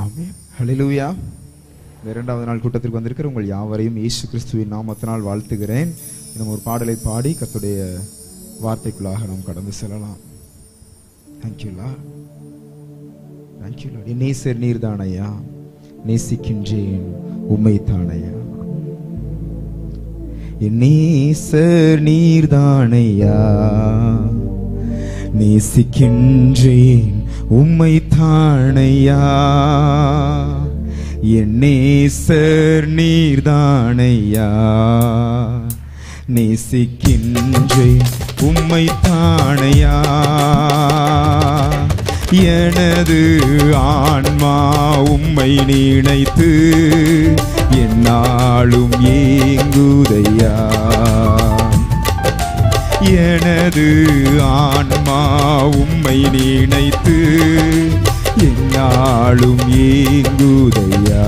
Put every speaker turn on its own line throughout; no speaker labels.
ஆமென். ஹல்லேலூயா. இரண்டாவது நாள் கூட்டத்திற்கு வந்திருக்கிற உங்கள் யாவரையும் இயேசு கிறிஸ்துவின் நாமத்தினால் வாழ்த்துகிறேன். நம்ம ஒரு பாடலை பாடி கர்த்தருடைய வார்த்தைக்குள்ளாக நாம் கடந்து செல்லலாம். Thank you lord. Thank you lord. என் நேசர் நீர்தானையா, நேசிக்கின்றேன் உம்மை தானையா. என் நேசர் நீர்தானையா, நேசிக்கின்றேன் உம்மை தானையா. என் நேசர் நீர்தானையா, நேசிக்கின்றேன் உம்மை தானையா. எனது ஆன்மா உம்மை நினைத்து என்னாலும் ஏங்குதையா. எனது ஆன்மா உம்மை நினைத்து என்னாலும் ஏங்குதையா.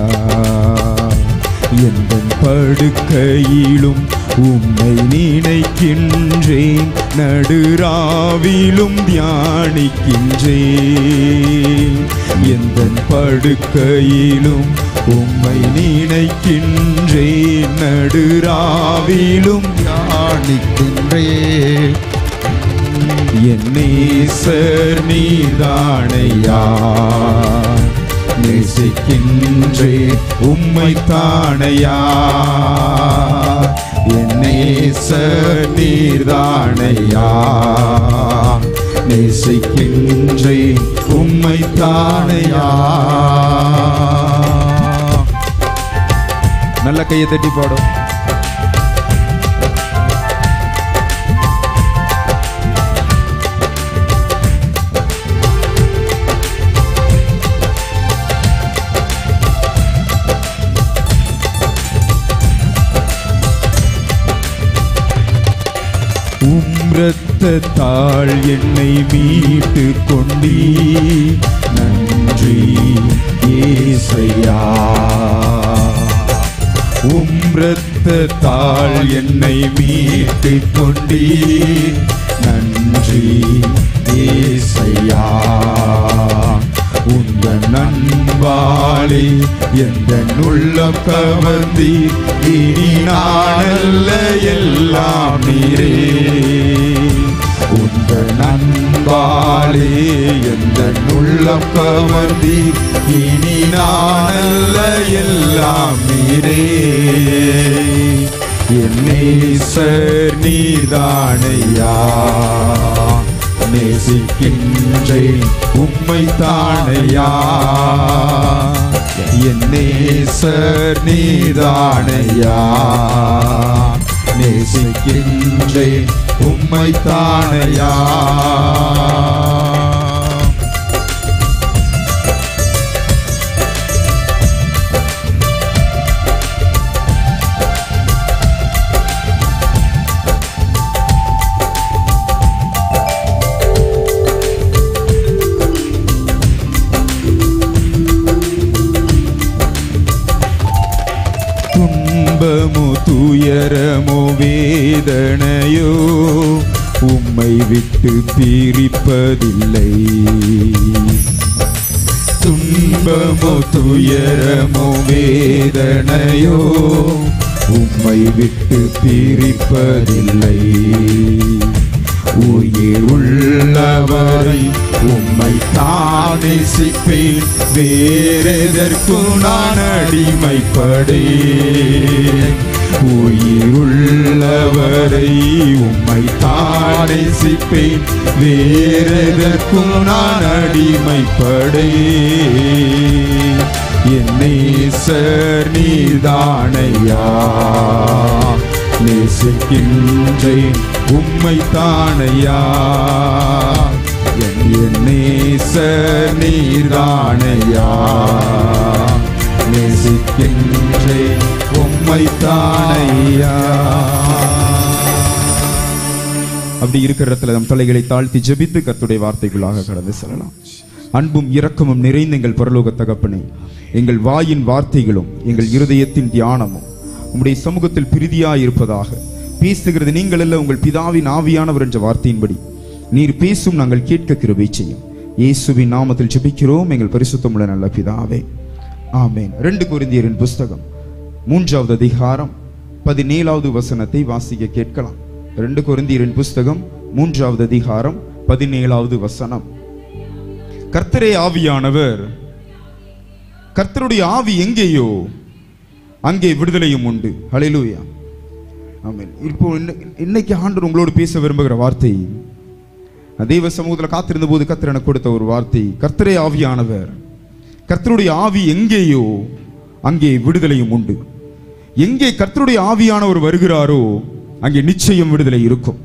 எந்தன் படுக்கையிலும் உம்மை நினைக்கின்றேன், நடுராவிலும் தியானிக்கின்றேன். எந்தன் படுக்கையிலும் உம்மை நினைக்கின்றேன், நடுராவிலும் தியானிக்கின்றேன். என் நேசர் நீர்தானையா, நேசிக்கின்றேன் உம்மை தானையா. என் நேசர் நீர்தானையா, நேசிக்கின்றேன் உம்மை தானையா. நல்ல கையை தட்டி பாடும். இரத்தத்தால் என்னை மீட்டு கொண்டீ, நன்றி ஏசையா. இரத்தத்தால் என்னை மீட்டு கொண்டீ, நன்றி ஏசையா. உந்தன் நண்பாளே எந்த உள்ளம் கவர்ந்தீர், இனி நானல்ல எல்லாம் நீரே. உந்தன் நண்பாளே எந்த உள்ளம் கவர்ந்தீர், இனி நானல்ல எல்லாம் நீரே. என் நேசர் நீர்தானையா, நேசிக்கின்றேன் உம்மை தானையா. என் நேசர் நீர்தானையா, நேசிக்கின்றேன் உம்மை தானையா. துன்பமோ துயரமோ வேதனையோ உம்மை விட்டு பிரிப்பதில்லை. துன்பமோ துயரமோ வேதனையோ உம்மை விட்டு பிரிப்பதில்லை. உயிர் உள்ளவரை உம்மை நேசிப்பேன், வேறெதற்கு நான் அடிமைப்படேன். உயிருள்ளவரை உம்மை நேசிப்பேன், வேறெதற்கு நான் அடிமைப்படேன். என் நேசர் நீர்தானையா, நேசிக்கின்றேன் உம்மை தானையா. என் நேசர் நீர்தானையா, நேசிக்கின்றேன் உம்மை தானையா. அப்படி இருக்கிற இடத்துல நம் தலைகளை தாழ்த்தி ஜெபித்து கர்த்தருடைய வார்த்தைக்குள்ளாக கடந்து செல்லலாம். அன்பும் இரக்கமும் நிறைந்த எங்கள் பரலோக தகப்பனே, எங்கள் வாயின் வார்த்தைகளும் எங்கள் இருதயத்தின் தியானமும் உம்முடைய சமூகத்தில் பிரீதியாய் இருப்பதாக. பேசுகிறது நீங்கள் அல்ல, உங்கள் பிதாவின் ஆவியானவர் என்ற வார்த்தையின்படி நீர் பேசும் நாங்கள் கேட்க கிருபை செய்யும். இயேசுவின் நாமத்தில் ஜெபிக்கிறோம் எங்கள் பரிசுத்தமுள்ள நல்ல பிதாவே. ஆமென். 2 கொரிந்தியரின் புஸ்தகம் 3வது அதிகாரம் 17வது வசனத்தை வாசிக்க கேட்கலாம். 2 கொரிந்தியரின் புஸ்தகம் 3வது அதிகாரம் 17வது வசனம். கர்த்தரே ஆவியானவர், கர்த்தருடைய ஆவி எங்கேயோ அங்கே விடுதலையும் உண்டு. ஹல்லேலூயா. ஆமென். இப்போ இன்னைக்கு ஆண்டவர் உங்களோடு பேச விரும்புகிற வார்த்தை, தெய்வ சமூகத்தில் காத்திருந்த போது கர்த்தர் எனக்கு கொடுத்த ஒரு வார்த்தை, கர்த்தரே ஆவியானவர், கர்த்தருடைய ஆவி எங்கேயோ அங்கே விடுதலையும் உண்டு. எங்கே கர்த்தருடைய ஆவியானவர் வருகிறாரோ அங்கே நிச்சயம் விடுதலை இருக்கும்.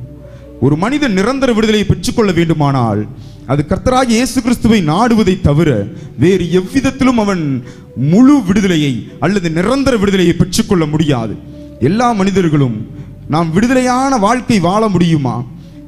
ஒரு மனிதன் நிரந்தர விடுதலையை பெற்றுக்கொள்ள வேண்டுமானால் அது கர்த்தராகிய இயேசு கிறிஸ்துவை நாடுவதை தவிர வேறு எவ்விதத்திலும் அவன் முழு விடுதலையை அல்லது நிரந்தர விடுதலையை பெற்றுக்கொள்ள முடியாது. எல்லா மனிதர்களும் நாம் விடுதலையான வாழ்க்கை வாழ முடியுமா?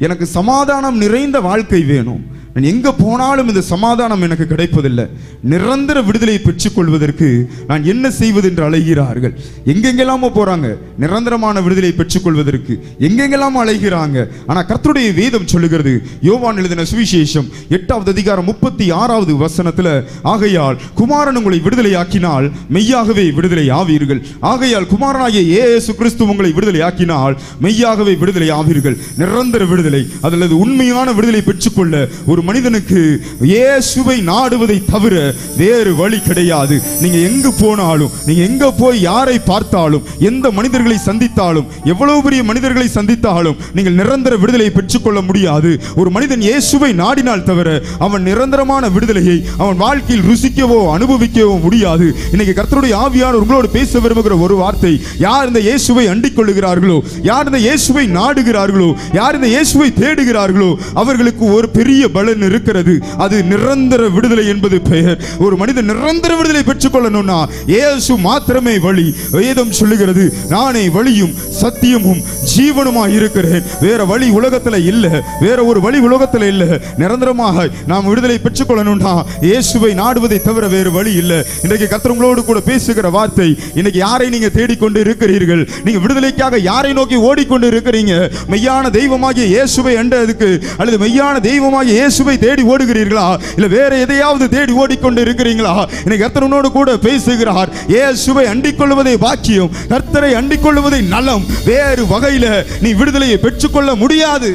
எனக்கு சமாதானம் நிறைந்த வாழ்க்கை வேணும், நான் எங்க போனாலும் இந்த சமாதானம் எனக்கு கிடைப்பதில்லை, நிரந்தர விடுதலையை பெற்றுக்கொள்வதற்கு நான் என்ன செய்வது என்று அலைகிறார்கள். எங்கெங்கெல்லாமோ போறாங்க நிரந்தரமான விடுதலையை பெற்றுக்கொள்வதற்கு, எங்கெங்கெல்லாம் அலைகிறாங்க. ஆனா கர்த்தருடைய வேதம் சொல்லுகிறது, யோவான் எழுதின சுவிசேஷம் 8வது அதிகாரம் 36வது வசனத்துல, ஆகையால் குமாரன் உங்களை விடுதலையாக்கினால் மெய்யாகவே விடுதலை ஆவீர்கள். ஆகையால் குமாரனாகிய இயேசு கிறிஸ்து உங்களை விடுதலையாக்கினால் மெய்யாகவே விடுதலை ஆவீர்கள். நிரந்தர விடுதலை அல்லது உண்மையான விடுதலை பெற்றுக்கொள்ள ஒரு மனிதனுக்கு இயேசுவை நாடுவதை தவிர வேறு வழி கிடையாது. நீங்க எங்கு போனாலும், நீங்க எங்க போய் யாரை பார்த்தாலும், எந்த மனிதர்களை சந்தித்தாலும், எவ்வளவு பெரிய மனிதர்களை சந்தித்தாலும் நீங்கள் நிரந்தர விடுதலையை பெற்றுக்கொள்ள முடியாது. ஒரு மனிதன் இயேசுவை நாடினால் தவிர அவன் நிரந்தரமான விடுதலையை அவன் வாழ்க்கையில் ருசிக்கவோ அனுபவிக்கவோ முடியாது. இன்னைக்கு கர்த்தருடைய ஆவியானவர் உங்களோடு பேச விரும்புகிற ஒரு வார்த்தை, யார் இந்த இயேசுவை அண்டிக் கொள்ளுகிறார்களோ, யார் இந்த இயேசுவை நாடுகிறார்களோ, யார் இந்த இயேசுவை தேடுகிறார்களோ அவர்களுக்கு ஒரு பெரிய பலன் இருக்கிறது. அது நிரந்தர விடுதலை என்பது பெயர். ஒரு மனிதன் நிரந்தர விடுதலை பெற்றுக்கொள்ளணும்னா இயேசு மாத்திரமே வழி. வேதம் சொல்லுகிறது, நானே வழியும் சத்தியமும் ஜீவனுமாய் இருக்கிறேன், வேற வழி உலகத்துல இல்ல, வேற ஒரு வழி உலகத்துல இல்ல. நிரந்தரமாக நாம் விடுதலை பெற்றுக்கொள்ளணும்னா இயேசுவை நாடுவதை தவிர வேறு வழி இல்ல. இன்றைக்கு கர்த்தர் உங்களோடு கூட பேசுகிற வார்த்தை, இன்னைக்கு யாரை நீங்க தேடிக்கொண்டு இருக்கிறீர்கள்? நீங்க விடுதலைக்காக யாரை நோக்கி ஓடிக்கொண்டு இருக்கிறீங்க? மெய்யான தெய்வமாகிய இயேசுவை அண்டதுக்கு அல்லது மெய்யான தெய்வமாகிய இயேசுவை தேடி ஓடுகிறீர்களா, இல்ல வேற எதையாவது தேடி ஓடிக்கொண்டு இருக்கிறீங்களா? இன்னைக்கு கர்த்தர் உன்னோடு கூட பேசுகிறார். இயேசுவை அண்டிக் கொள்வதே பாக்கியம், கர்த்தரை அண்டிக் கொள்வதே நலம். வேறு வகையில நீ விடுதலையை பெற்றுக்கொள்ள முடியாது.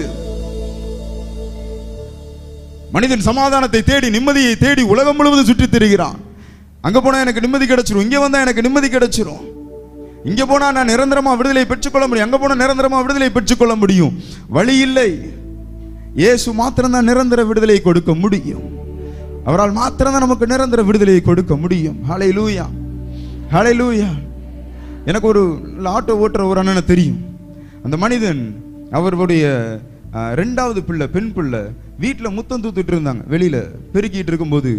மனிதன் சமாதானத்தை தேடி நிம்மதியை தேடி உலகம் முழுவதும் சுற்றி திரிகிறான். அங்க போனா எனக்கு நிம்மதி கிடைச்சிரும், இங்க வந்தா எனக்கு நிம்மதி கிடைச்சிரும், இங்க போனா நான் நிரந்தரமா விடுதலை பெற்றுக்கொள்ள முடியும், அங்க போனா நிரந்தரமா விடுதலை பெற்றுக்கொள்ள முடியும். வழி இல்லை. இயேசு மாத்திரம்தான் நிரந்தர விடுதலையை கொடுக்க முடியும். அவரால் மாத்திரம்தான் நமக்கு நிரந்தர விடுதலையை கொடுக்க முடியும். ஹல்லேலூயா, ஹல்லேலூயா. எனக்கு ஒரு ஆட்டோ ஓட்டுற ஒரு அண்ணனை தெரியும். அந்த மனிதன் அவருடைய 2வது பிள்ளை, பெண் பிள்ளை, வீட்டில் முத்தம் தூத்துட்டு இருந்தாங்க. வெளியில பெருக்கிட்டு இருக்கும்போது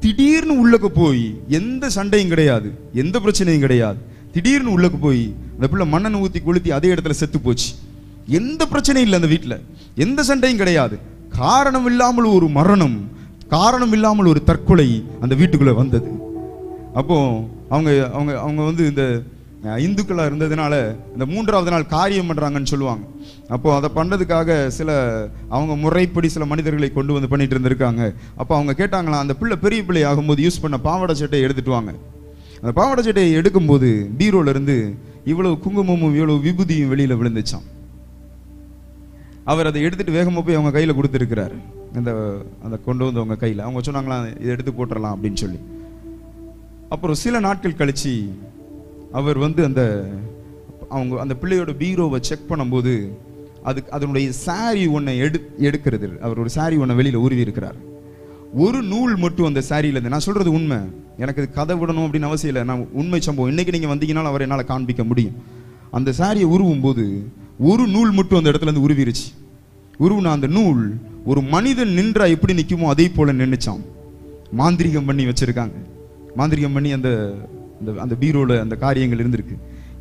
திடீர்னு உள்ளக்கு போய், எந்த சண்டையும் கிடையாது, எந்த பிரச்சனையும் கிடையாது, திடீர்னு உள்ளக்கு போய் அந்த பிள்ளை மண்ணெண்ணெய் ஊத்தி கொளுத்தி அதே இடத்துல செத்து போச்சு. எந்த பிரச்சனையும் இல்லை, அந்த வீட்டில் எந்த சண்டையும் கிடையாது. காரணம் இல்லாமல் ஒரு மரணம், காரணம் இல்லாமல் ஒரு தற்கொலை அந்த வீட்டுக்குள்ள வந்தது. அப்போ அவங்க அவங்க அவங்க வந்து இந்த இந்துக்களா இருந்ததுனால இந்த 3வது நாள் காரியம் பண்றாங்கன்னு சொல்லுவாங்க. அப்போ அதை பண்றதுக்காக சில அவங்க முறைப்படி சில மனிதர்களை கொண்டு வந்து பண்ணிட்டு இருந்திருக்காங்க. அப்போ அவங்க கேட்டாங்களாம், அந்த பிள்ளை பெரிய பிள்ளை ஆகும்போது யூஸ் பண்ண பாவாடை சட்டையை எடுத்துட்டு வாங்க. அந்த பாவாடை சட்டையை எடுக்கும்போது பீரோல இருந்து இவ்வளவு குங்குமமும் இவ்வளவு விபூதியும் வெளியில விழுந்துச்சான். அவர் அதை எடுத்துட்டு வேகமா போய் அவங்க கையில கொடுத்துருக்கிறாரு. அந்த கொண்டு வந்து அவங்க கையில அவங்க சொன்னாங்களா, இதை எடுத்து போட்டுடலாம் அப்படின்னு சொல்லி. அப்புறம் சில நாட்கள் கழிச்சு அவர் வந்து அந்த பிள்ளையோட பீரோவை செக் பண்ணும்போது அதனுடைய சாரி ஒன்றை எடுக்கிறது. அவர் ஒரு சாரி ஒன்றை வெளியில உருவி இருக்கிறார். ஒரு நூல் மட்டும் அந்த சாரியில இருந்து, நான் சொல்றது உண்மை, எனக்கு இது கதை விடணும் அப்படின்னு அவசியம் இல்லை, நான் உண்மை சம்பவம். இன்னைக்கு நீங்க வந்தீங்கன்னாலும் அவர் என்னால் காண்பிக்க முடியும். அந்த சாரியை உருவும் போது ஒரு நூல் மட்டும் அந்த இடத்துல இருந்து உருவிருச்சு. உருவுனா அந்த நூல் ஒரு மனிதன் நின்றா எப்படி நிற்குமோ அதே போல நின்றுச்சான். மாந்திரிகம் பண்ணி வச்சிருக்காங்க. மாந்திரிகம் பண்ணி அந்த பீரோல அந்த காரியங்கள் இருந்திருக்கு.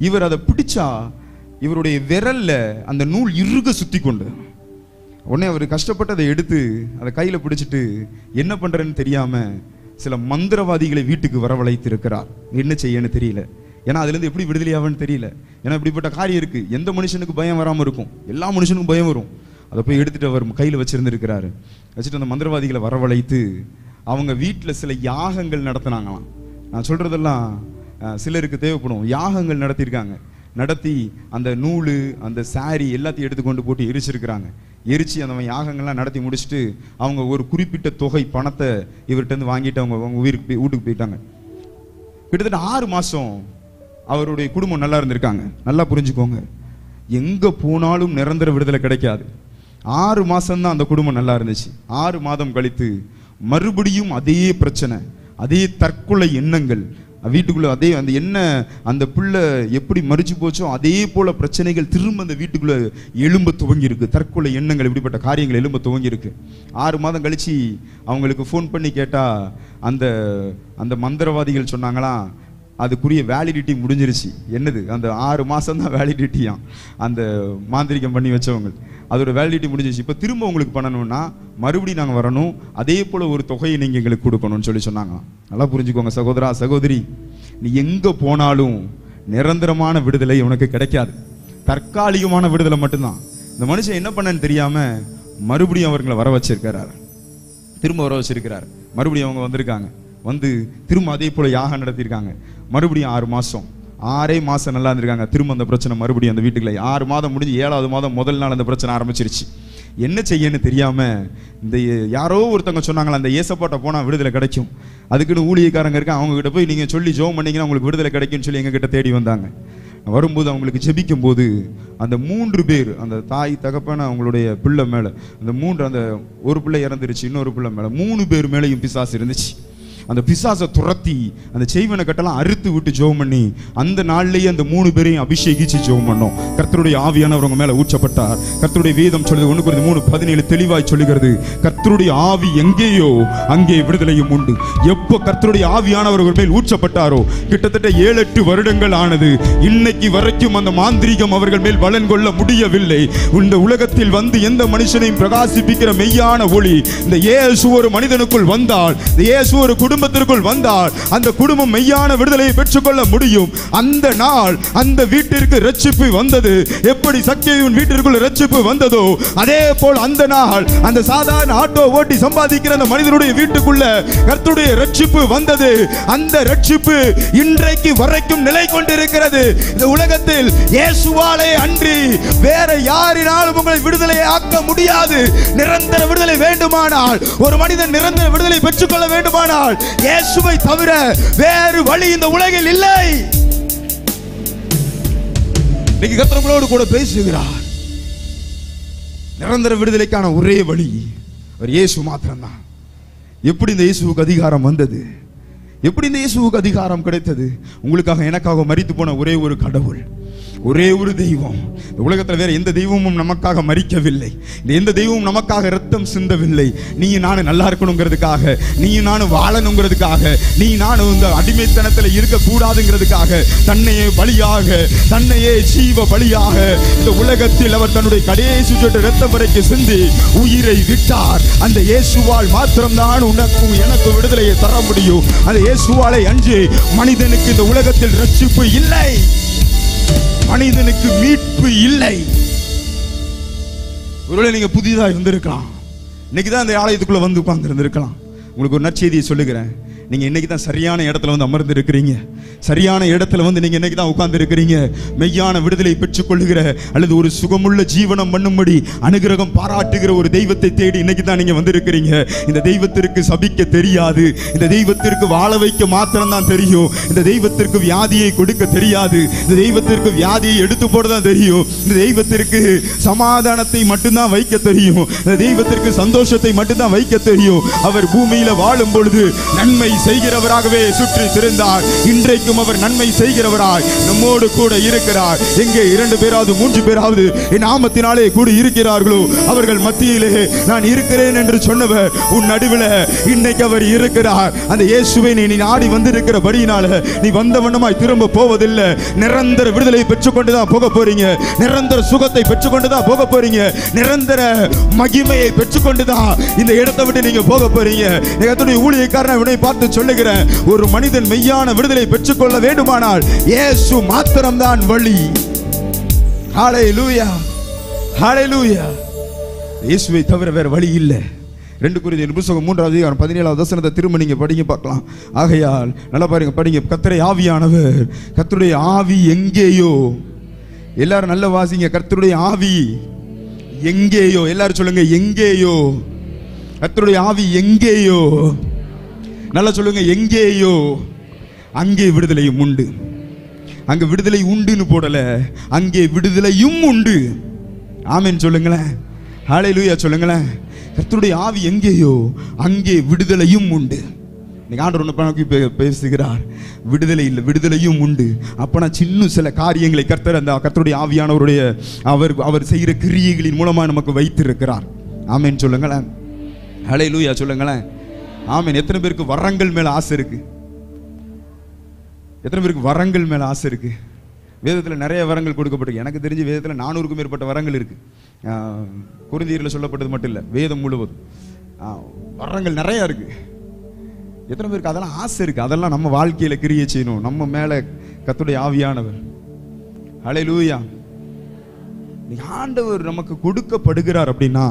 இவர் அதை பிடிச்சா இவருடைய விரல்ல அந்த நூல் இறுக சுத்தி கொண்டு, உடனே அவர் கஷ்டப்பட்டு அதை எடுத்து அதை கையில பிடிச்சிட்டு என்ன பண்றேன்னு தெரியாம சில மந்திரவாதிகளை வீட்டுக்கு வரவழைத்து இருக்கிறார். என்ன செய்யன்னு தெரியல. ஏன்னா அதுல இருந்து எப்படி விடுதலையாவன்னு தெரியல. ஏன்னா இப்படிப்பட்ட காரியம் இருக்கு. எந்த மனுஷனுக்கு பயம் வராம இருக்கும்? எல்லா மனுஷனுக்கும் பயம் வரும். அதை போய் எடுத்துட்டு அவர் கையில வச்சிருந்திருக்கிறாரு. வச்சுட்டு அந்த மந்திரவாதிகளை வரவழைத்து அவங்க வீட்டுல சில யாகங்கள் நடத்தினாங்களாம். நான் சொல்றதெல்லாம் சிலருக்கு தேவைப்படும். யாகங்கள் நடத்தியிருக்காங்க, நடத்தி அந்த நூல் அந்த சாரி எல்லாத்தையும் எடுத்து கொண்டு போட்டு எரிச்சிருக்கிறாங்க. எரிச்சு அந்த யாகங்கள்லாம் நடத்தி முடிச்சுட்டு அவங்க ஒரு குறிப்பிட்ட தொகை பணத்தை இவர்கிட்ட வாங்கிட்டு அவங்க வீட்டுக்கு போயிட்டாங்க. கிட்டத்தட்ட 6 மாசம் அவருடைய குடும்பம் நல்லா இருந்திருக்காங்க. நல்லா புரிஞ்சுக்கோங்க, எங்க போனாலும் நிரந்தர விடுதலை கிடைக்காது. 6 மாசம் தான் அந்த குடும்பம் நல்லா இருந்துச்சு. 6 மாதம் கழித்து மறுபடியும் அதே பிரச்சனை, அதே தற்கொலை எண்ணங்கள் வீட்டுக்குள்ள. அதே அந்த என்ன அந்த பிள்ளை எப்படி மறிச்சு போச்சோ அதே போல பிரச்சனைகள் திரும்ப அந்த வீட்டுக்குள்ள எழும்ப துவங்கி இருக்கு. தற்கொலை எண்ணங்கள், இப்படிப்பட்ட காரியங்கள் எழும்ப துவங்கி இருக்கு. 6 மாதம் கழிச்சு அவங்களுக்கு ஃபோன் பண்ணி கேட்டா அந்த அந்த மந்திரவாதிகள் சொன்னாங்களாம், அதுக்குரிய வேலிடிட்டி முடிஞ்சிருச்சு. என்னது, அந்த 6 மாசம் தான் வேலிடிட்டியாம். அந்த மாந்திரிகம் பண்ணி வச்சவங்க அதோட வேலிடிட்டி முடிஞ்சிருச்சு. இப்போ திரும்ப உங்களுக்கு பண்ணணும்னா மறுபடியும் நாங்கள் வரணும், அதே போல ஒரு தொகையை நீங்கள் எங்களுக்கு கொடுக்கணும்னு சொன்னாங்க. நல்லா புரிஞ்சுக்கோங்க சகோதரா சகோதரி, நீ எங்க போனாலும் நிரந்தரமான விடுதலை உனக்கு கிடைக்காது. தற்காலிகமான விடுதலை மட்டும்தான். இந்த மனுஷன் என்ன பண்ணன்னு தெரியாம மறுபடியும் அவர்களை வர வச்சிருக்கிறார், திரும்ப வர வச்சிருக்கிறார். மறுபடியும் அவங்க வந்திருக்காங்க, வந்து திரும்ப அதே போல யாகம் நடத்தியிருக்காங்க. மறுபடியும் 6 மாசம் 6 மாசம் நல்லா இருந்திருக்காங்க. திரும்ப அந்த பிரச்சனை மறுபடியும் அந்த வீட்டுக்குள்ள 6 மாதம் முடிஞ்சு 7வது மாதம் முதல் நாள் அந்த பிரச்சனை ஆரம்பிச்சிருச்சு. என்ன செய்யன்னு தெரியாம இந்த யாரோ ஒருத்தவங்க சொன்னாங்களா, அந்த ஏசப்பாட்ட போனா விடுதலை கிடைக்கும், அதுக்குன்னு ஊழியக்காரங்க இருக்காங்க, அவங்க கிட்ட போய் நீங்க சொல்லி ஜெபம் பண்ணீங்கன்னா உங்களுக்கு விடுதலை கிடைக்கும்னு சொல்லி எங்க கிட்ட தேடி வந்தாங்க. வரும்போது அவங்களுக்கு ஜெபிக்கும் போது அந்த 3 பேர், அந்த தாய் தகப்பன அவங்களுடைய பிள்ளை மேல அந்த 3, அந்த ஒரு பிள்ளை இறந்துருச்சு, இன்னொரு பிள்ளை மேல 3 பேர் மேலையும் பிசாசு இருந்துச்சு. அந்த பிசாசை துரத்தி அந்த செய்வனை கட்டெல்லாம் அறுத்து விட்டு ஜெபம் பண்ணி அந்த நாள்லயே அந்த 3 பேரையும் அபிஷேகிச்சு ஜெபம் பண்ணோம். கர்த்தருடைய ஆவியானவர் அவங்க மேல ஊற்றப்பட்டார். கர்த்தருடைய வேதம் சொல்லுது 1 Corinthians 3:17 தெளிவாய் சொல்லுகிறது, கர்த்தருடைய ஆவி எங்கேயோ அங்கே விடுதலையும் உண்டு. எப்போ கர்த்தருடைய ஆவியானவர் அவர்கள் மேல் ஊற்றப்பட்டாரோ கிட்டத்தட்ட 7-8 வருடங்கள் ஆனது. இன்னைக்கு வரைக்கும் அந்த மாந்திரீகம் அவர்கள் மேல் பலன் கொள்ள முடியவில்லை. இந்த உலகத்தில் வந்து எந்த மனுஷனையும் பிரகாசிப்பிக்கிற மெய்யான ஒளி இந்த இயேசு ஒரு மனிதனுக்குள் வந்தால், இந்த இயேசு ஒரு குடும்பத்திற்குள் வந்தால் அந்த குடும்பம் மெய்யான விடுதலையை பெற்றுக்கொள்ள முடியும். அந்த நாள் அந்த வீட்டிற்கு ரட்சிப்பு வந்தது. எப்படி சக்கேயுவின் வீட்டிற்குள் ரட்சிப்பு வந்ததோ அதே போல் அந்த நாள் அந்த சாதாரண ஆட்டோ ஓட்டி சம்பாதிக்கிற அந்த மனிதனுடைய வீட்டுக்குள்ள கர்த்தருடைய ரட்சிப்பு வந்தது. அந்த ரட்சிப்பு இன்றைக்கு வரைக்கும் நிலை கொண்டிருக்கிறது. இந்த உலகத்தில் இயேசுவாலே அன்றி வேற யாரினாலும் உங்களை விடுதலை ஆக்க முடியாது. நிரந்தர விடுதலை வேண்டுமானால், ஒரு மனிதன் நிரந்தர விடுதலை பெற்றுக்கொள்ள வேண்டுமானால் இயேசுவை தவிர வேறு வழி இந்த உலகில் இல்லை. இன்னைக்கு கர்த்தரோடு கூட பேசுகிறார். நிரந்தர விடுதலைக்கான ஒரே வழி அவர் இயேசு மாத்திரம்தான். எப்படி இந்த இயேசுவுக்கு அதிகாரம் வந்தது? எப்படி இந்த இயேசுவுக்கு அதிகாரம் கிடைத்தது? உங்களுக்காக எனக்காக மரித்து போன ஒரே ஒரு கடவுள், ஒரே ஒரு தெய்வம். இந்த உலகத்தில் வேற எந்த தெய்வமும் நமக்காக மரிக்கவில்லை. இந்த எந்த தெய்வமும் நமக்காக ரத்தம் சிந்தவில்லை. நீ நானும் நல்லா இருக்கணுங்கிறதுக்காக, நீ நானும் வாழணுங்கிறதுக்காக, நீ நானும் இந்த அடிமைத்தனத்தில் இருக்கக்கூடாதுங்கிறதுக்காக தன்னையே பலியாக, தன்னையே ஜீவ பலியாக இந்த உலகத்தில் அவர் தன்னுடைய கடைசி சொட்டு ரத்தம் வரைக்கும் சிந்தி உயிரை விட்டார். அந்த இயேசுவால் மாத்திரம்தான் உனக்கும் எனக்கு விடுதலையை தர முடியும். அந்த இயேசுவாலை அன்றி மனிதனுக்கு இந்த உலகத்தில் ரட்சிப்பு இல்லை, மனிதனுக்கு மீட்பு இல்லை. ஒருவேளை நீங்க புதிதாக இருந்திருக்கலாம், இன்னைக்குதான் அந்த ஆலயத்துக்குள்ள வந்து உட்கார்ந்து இருந்திருக்கலாம். உங்களுக்கு ஒரு நற்செய்தியை சொல்லுகிறேன். நீங்க இன்னைக்கு தான் சரியான இடத்துல வந்து அமர்ந்து இருக்கிறீங்க. சரியான இடத்துல வந்து நீங்க இன்னைக்கு தான் உட்கார்ந்து இருக்கிறீங்க. மெய்யான விடுதலை பெற்றுக் கொள்ளுகிற அல்லது ஒரு சுகமுள்ள ஜீவனம் பண்ணும்படி அனுகிரகம் பாராட்டுகிற ஒரு தெய்வத்தை தேடி இன்னைக்கு தான் நீங்க வந்து இருக்கிறீங்க. இந்த தெய்வத்திற்கு சபிக்க தெரியாது, இந்த தெய்வத்திற்கு வாழ வைக்க மாத்திரம் தான் தெரியும். இந்த தெய்வத்திற்கு வியாதியை கொடுக்க தெரியாது, இந்த தெய்வத்திற்கு வியாதியை எடுத்து போட தான் தெரியும். இந்த தெய்வத்திற்கு சமாதானத்தை மட்டும்தான் வைக்க தெரியும். இந்த தெய்வத்திற்கு சந்தோஷத்தை மட்டும்தான் வைக்க தெரியும். அவர் பூமியில வாழும் பொழுது நன்மை செய்கிறவராகவே சுற்றி திரிந்தார். இன்றைக்கும் அவர் நன்மை செய்கிறவராய் நம்மோடு கூட இருக்கிறார். எங்கே 2 பேராவது 3 பேராவது என் நாமத்தினாலே கூடி இருக்கிறார்களோ அவர்கள் மத்தியிலே நான் இருக்கிறேன் என்று சொன்னவர் உன் நடுவில் இன்னைக்கு அவர் இருக்கிறார். அந்த இயேசுவை நீ நாடி வந்திருக்கிறபடியினால நீ வந்த வண்ணமாய் திரும்ப போவதில்லை. நிரந்தர விடுதலை பெற்றுக்கொண்டுதான் போக போறீங்க. நிரந்தர சுகத்தை பெற்றுக்கொண்டுதான் போக போறீங்க. நிரந்தர மகிமையை பெற்றுக்கொண்டுதான் இந்த இடத்தை விட்டு நீங்க போக போறீங்க. ஊழியக்காரனை வினை பார்த்து சொல்லுகிறேன், ஒரு மனிதன் மெய்யான விடுதலை பெற்றுக்கொள்ள வேண்டுமானால் இயேசு மாத்திரம்தான் வழி. ஹல்லேலூயா, ஹல்லேலூயா. இயேசுவை தவிர வேற வழி இல்லை. 2 கொரிந்தியர் புத்தகம் 3வது அதிகாரம் 17வது வசனத்தை திரும்ப நீங்க படிங்க பார்க்கலாம். ஆகையால் நல்லா பாருங்க, படிங்க. கர்த்தருடைய ஆவியானவர், கர்த்தருடைய ஆவி எங்கேயோ, எல்லாரும் நல்ல வாசிங்க. கர்த்தருடைய ஆவி எங்கேயோ, எல்லாரும் சொல்லுங்க எங்கேயோ. கர்த்தருடைய ஆவி எங்கேயோ, நல்லா சொல்லுங்க எங்கேயோ, அங்கே விடுதலையும் உண்டு. அங்க விடுதலை உண்டுன்னு போடல, அங்கே விடுதலையும் உண்டு. ஆமென் சொல்லுங்களேன், ஹல்லேலூயா சொல்லுங்களேன். கர்த்தருடைய ஆவி எங்கேயோ அங்கே விடுதலையும் உண்டு. இன்னைக்கு ஆண்டவர் ஒன்று பேசுகிறார், விடுதலை இல்லை விடுதலையும் உண்டு. அப்பனா சின்ன சில காரியங்களை கர்த்தர் அந்த கர்த்தருடைய ஆவியானவருடைய அவர் செய்கிற கிரியைகளின் மூலமா நமக்கு வைத்திருக்கிறார். ஆமென் சொல்லுங்களேன், ஹல்லேலூயா சொல்லுங்களேன். ஆமென். எத்தனை பேருக்கு வரங்கள் மேல ஆசை இருக்கு? எத்தனை பேருக்கு வரங்கள் மேல ஆசை இருக்கு? வேதத்தில் நிறைய வரங்கள் கொடுக்கப்பட்டிருக்கு. எனக்கு தெரிஞ்சு வேதத்தில் 400க்கும் மேற்பட்ட வரங்கள் இருக்கு. கொரிந்தியரில் சொல்லப்பட்டது மட்டும் இல்லை, வேதம் முழுவதும் வரங்கள் நிறைய இருக்கு. எத்தனை பேருக்கு அதெல்லாம் ஆசை இருக்கு? அதெல்லாம் நம்ம வாழ்க்கையில கிரியை செய்யணும். நம்ம மேல கர்த்தருடைய ஆவியானவர், ஹல்லேலூயா, ஆண்டவர் நமக்கு கொடுக்கப்படுகிறார் அப்படின்னா,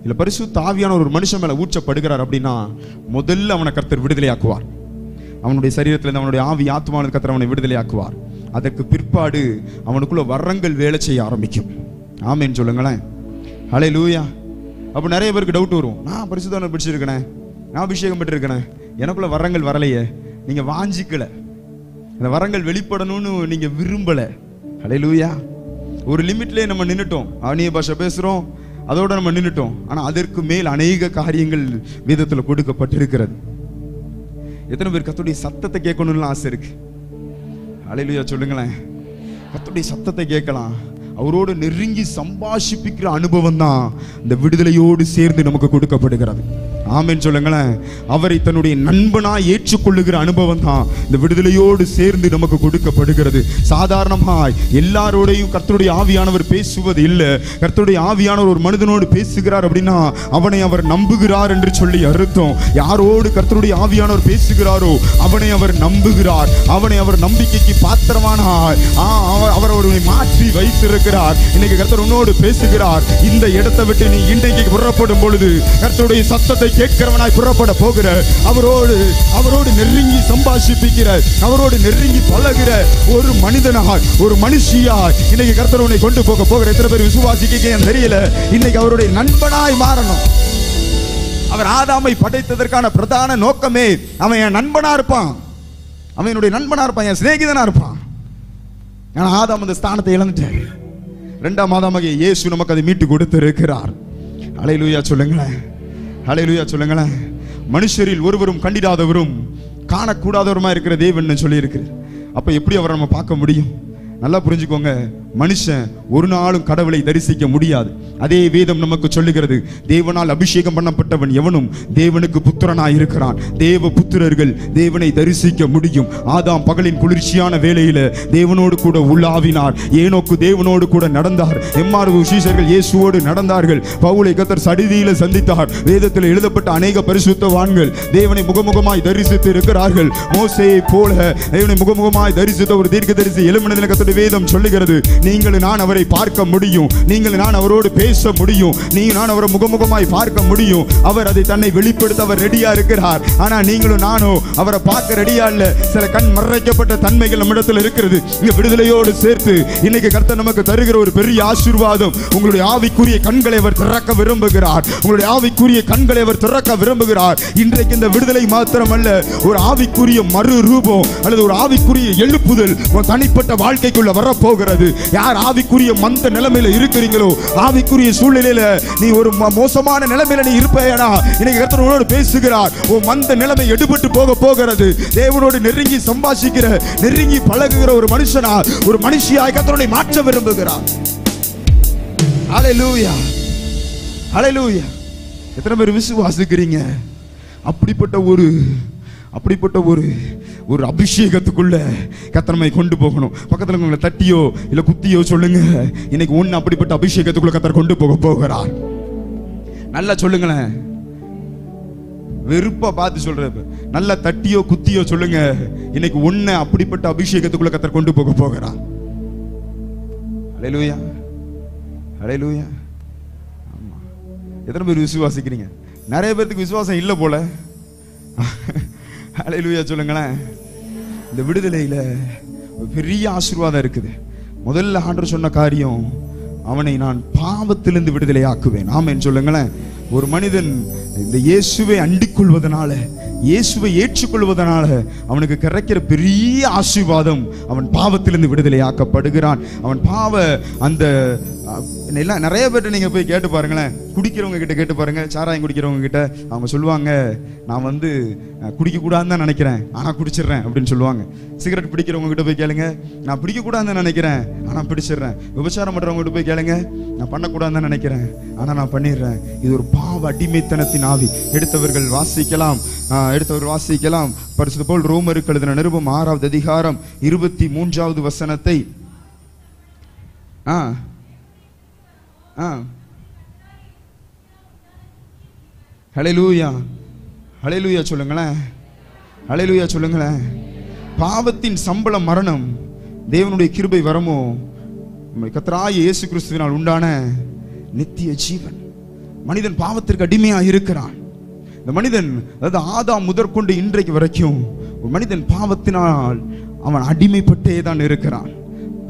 இல்ல பரிசுத்த ஆவியானவர் ஒரு மனுஷன் மேல ஊற்றப்படுகிறார் அப்படின்னா, முதல்ல அவனை கர்த்தர் விடுதலையாக்குவார். அவனுடைய சரீரத்தில் அவனுடைய ஆவி ஆத்மாவின் கர்த்தர் அவனை விடுதலையாக்குவார். அதற்கு பிற்பாடு அவனுக்குள்ள வரங்கள் வேலை செய்ய ஆரம்பிக்கும். ஆமென் சொல்லுங்களேன், ஹல்லேலூயா. அப்ப நிறைய பேருக்கு டவுட் வரும், நான் பரிசுத்தவானை பிடிச்சிருக்கேன், நான் அபிஷேகம் பெற்றிருக்கேன், எனக்குள்ள வரங்கள் வரலையே. நீங்க வாஞ்சிக்கல, இந்த வரங்கள் வெளிப்படணும்னு நீங்க விரும்பல. ஹல்லேலூயா. ஒரு லிமிட்லயே நம்ம நின்னுட்டோம், அந்நிய பாஷை பேசுறோம், அதோட நம்ம நின்னுட்டோம். ஆனா அதற்கு மேல் அநேக காரியங்கள் வேதத்துல கொடுக்கப்பட்டிருக்கிறது. எத்தனை பேர் கர்த்தருடைய சத்தத்தை கேட்கணும்னு ஆசை இருக்கு? ஹல்லேலூயா சொல்லுங்களேன். கர்த்தருடைய சத்தத்தை கேட்கலாம், அவரோடு நெருங்கி சம்பாஷிப்பிக்கிற அனுபவம் தான் இந்த விடுதலையோடு சேர்ந்து நமக்கு கொடுக்கப்படுகிறது. ஆமென் சொல்லுங்களேன். அவரை தன்னுடைய நண்பனாய் ஏற்றுக்கொள்ளுகிற அனுபவம் தான் இந்த விடுதலையோடு சேர்ந்து நமக்கு கொடுக்கப்படுகிறது. சாதாரணமாய் எல்லாரோடையும் கர்த்தருடைய ஆவியானவர் பேசுவது இல்லை. கர்த்தருடைய ஆவியானவர் ஒரு மனிதனோடு பேசுகிறார் அப்படின்னா அவனை அவர் நம்புகிறார் என்று சொல்லி அர்த்தம். யாரோடு கர்த்தருடைய ஆவியானவர் பேசுகிறாரோ அவனை அவர் நம்புகிறார், அவனை அவர் நம்பிக்கைக்கு பாத்திரமானார். அவர் அவரை மாற்றி வைத்திருக்கிறார். இன்னைக்கு கர்த்தர் உன்னோடு பேசுகிறார். இந்த இடத்தை விட்டு நீ இன்றைக்கு புறப்படும் பொழுது கர்த்தருடைய சத்தத்தை கேட்கிறவனாய் புறப்பட போகிற, அவரோடு நெருங்கி சம்பாஷிப்பிக்கிற, அவரோடு நெருங்கி பழகிற ஒரு மனிதனாய், ஒரு மனுஷியாய் இன்னைக்கு கர்த்தர் உன்னை கொண்டு போக போகிற. எத்தனை பேர் விசுவாசிக்க தெரியல? இன்னைக்கு அவருடைய நண்பனாய் மாறணும். அவர் ஆதாமை படைத்ததற்கான பிரதான நோக்கமே அவன் என் நண்பனா இருப்பான், அவன் என்னுடைய நண்பனா இருப்பான், என் சிநேகிதனா இருப்பான். ஆனா ஆதாம் அந்த ஸ்தானத்தை இழந்துட்டார். 2ஆம் ஆதாமாகிய இயேசு நமக்கு அதை மீட்டு கொடுத்திருக்கிறார். ஹல்லேலூயா சொல்லுங்களேன், ஹல்லேலூயா சொல்லுங்களேன். மனுஷரில் ஒருவரும் கண்டிடாதவரும் காணக்கூடாதவருமா இருக்கிற தேவன் சொல்லி இருக்கு. அப்ப எப்படி அவரை நம்ம பார்க்க முடியும்? நல்லா புரிஞ்சுக்கோங்க, மனுஷன் ஒரு நாளும் கடவுளை தரிசிக்க முடியாது. அதே வேதம் நமக்கு சொல்லுகிறது, தேவனால் அபிஷேகம் பண்ணப்பட்டவன் எவனும் தேவனுக்கு புத்திரனாய் இருக்கிறான். தேவ புத்திரர்கள் தேவனை தரிசிக்க முடியும். ஆதாம் பகலின் குளிர்ச்சியான வேளையில தேவனோடு கூட உள்ளாவினார். ஏனோக்கு தேவனோடு கூட நடந்தார். எம்மாறு சீஷர்கள் இயேசுவோடு நடந்தார்கள். பவுலை கர்த்தர் சடிதியில சந்தித்தார். வேதத்தில் எழுதப்பட்ட அநேக பரிசுத்தவான்கள் தேவனை முகமுகமாய் தரிசித்து இருக்கிறார்கள். மோசேயை போல தேவனை முகமுகமாய் தரிசித்த ஒரு தீர்க்கதரிசி எழும்பினதில் கர்த்தருடைய வேதம் சொல்லுகிறது, நீங்களும் நான் அவரை பார்க்க முடியும், நீங்களும் நான் அவரோடு பேச முடியும், நீங்க நான் அவரை முகமுகமாய் பார்க்க முடியும். அவர் அதை தன்னை வெளிப்படுத்த அவர் ரெடியா இருக்கிறார். ஆனா நீங்களும் நானும் அவரை பார்க்க ரெடியா இல்ல. சில கண் மறைக்கப்பட்ட தன்மைகள் நம்மிடத்தில் இருக்கிறது. இந்த விடுதலையோடு சேர்த்து இன்னைக்கு கர்த்தர் நமக்கு தருகிற ஒரு பெரிய ஆசீர்வாதம், உங்களுடைய ஆவிக்குரிய கண்களை அவர் திறக்க விரும்புகிறார். உங்களுடைய ஆவிக்குரிய கண்களை அவர் திறக்க விரும்புகிறார். இன்றைக்கு இந்த விடுதலை மாத்திரமல்ல, ஒரு ஆவிக்குரிய மறு ரூபம் அல்லது ஒரு ஆவிக்குரிய எழுப்புதல் தனிப்பட்ட வாழ்க்கைக்குள்ள வரப்போகிறது. யார் ஆவிக்குரிய மந்த நிலைமையில இருக்கிறீங்களோ, ஆவிக்குரிய சூழ்நிலையில நீ ஒரு மோசமான நிலைமையில நீ இருப்பேனா, இன்னைக்கு கர்த்தர் உன்னோடு பேசுகிறார். உன் மந்த நிலைமை எடுபட்டு போகிறது. தேவனோடு நெருங்கி சம்பாஷிக்கிற, நெருங்கி பழகுகிற ஒரு மனுஷனா, ஒரு மனுஷியாய் கர்த்தரை மாற்ற விரும்புகிறார். ஹல்லேலூயா, ஹல்லேலூயா. எத்தனை பேர் விசுவாசிக்கிறீங்க? அப்படிப்பட்ட ஒரு அபிஷேகத்துக்குள்ள கர்த்தரை கொண்டு போகணும். பக்கத்துல உங்களை தட்டியோ இல்ல குத்தியோ சொல்லுங்க, இன்னைக்கு ஒன்னு அப்படிப்பட்ட அபிஷேகத்துக்குள்ள கர்த்தர் கொண்டு போகிறார். நல்லா சொல்லுங்களேன், வெறுப்பா பார்த்து சொல்றது, நல்லா தட்டியோ குத்தியோ சொல்லுங்க, இன்னைக்கு ஒன்னு அப்படிப்பட்ட அபிஷேகத்துக்குள்ள கர்த்தர் கொண்டு போகிறார். ஹல்லேலூயா, ஹல்லேலூயா. ஆமா, எத்தனை பேர் விசுவாசிக்கிறீங்க? நிறைய பேருக்கு விசுவாசம் இல்லை போல. ஹல்லேலூயா சொல்லுங்களேன். இந்த விடுதலையில பெரிய ஆசீர்வாதம் இருக்குது. முதல்ல ஆண்டவர் சொன்ன காரியம், அவனை நான் பாவத்திலிருந்து விடுதலை ஆக்குவேன். ஆமென் சொல்லுங்களேன். ஒரு மனிதன் இந்த இயேசுவை அண்டிக் கொள்வதனால, இயேசுவை ஏற்றுக்கொள்வதனால அவனுக்கு கிடைக்கிற பெரிய ஆசீர்வாதம், அவன் பாவத்திலிருந்து விடுதலை ஆக்கப்படுகிறான். அவன் பாவ அந்த எல்லாம் நிறைய பேர்ட்ட நீங்க போய் கேட்டு பாருங்களேன். குடிக்கிறவங்க கிட்ட கேட்டு பாருங்க, சாராயம் குடிக்கிறவங்க கிட்ட அவங்க சொல்லுவாங்க, நான் வந்து குடிக்க கூடாதுன்னு தான் நினைக்கிறேன், ஆனா குடிச்சிடுறேன் அப்படின்னு சொல்லுவாங்க. சிகரெட் பிடிக்கிறவங்க கிட்ட போய் கேளுங்க, நான் பிடிக்க கூடாதுன்னு நினைக்கிறேன், ஆனா பிடிச்சிடுறேன். விபச்சாரம் பண்றவங்க கிட்ட போய் கேளுங்க, நான் பண்ணக்கூடாதுன்னு நினைக்கிறேன், ஆனா நான் பண்ணிடுறேன். இது ஒரு பாவ அடிமைத்தனத்தின் ஆவி. எடுத்தவர்கள் வாசிக்கலாம். பரிசுத்த பவுல் ரோமருக்கு எழுதின நிருபம் 6வது அதிகாரம் 23வது வசனத்தை ஹல்லேலூயா, ஹல்லேலூயா சொல்லுங்களேன், ஹல்லேலூயா சொல்லுங்களேன். பாவத்தின் சம்பளம் மரணம், தேவனுடைய கிருபை வரமோ கர்த்தராகிய இயேசு கிறிஸ்துவினால் உண்டான நித்திய ஜீவன். மனிதன் பாவத்திற்கு அடிமையா இருக்கிறான். இந்த மனிதன், அதாவது ஆதாம் முதற்கொண்டு இன்றைக்கு வரைக்கும் ஒரு மனிதன் பாவத்தினால் அவன் அடிமைப்பட்டே தான் இருக்கிறான்.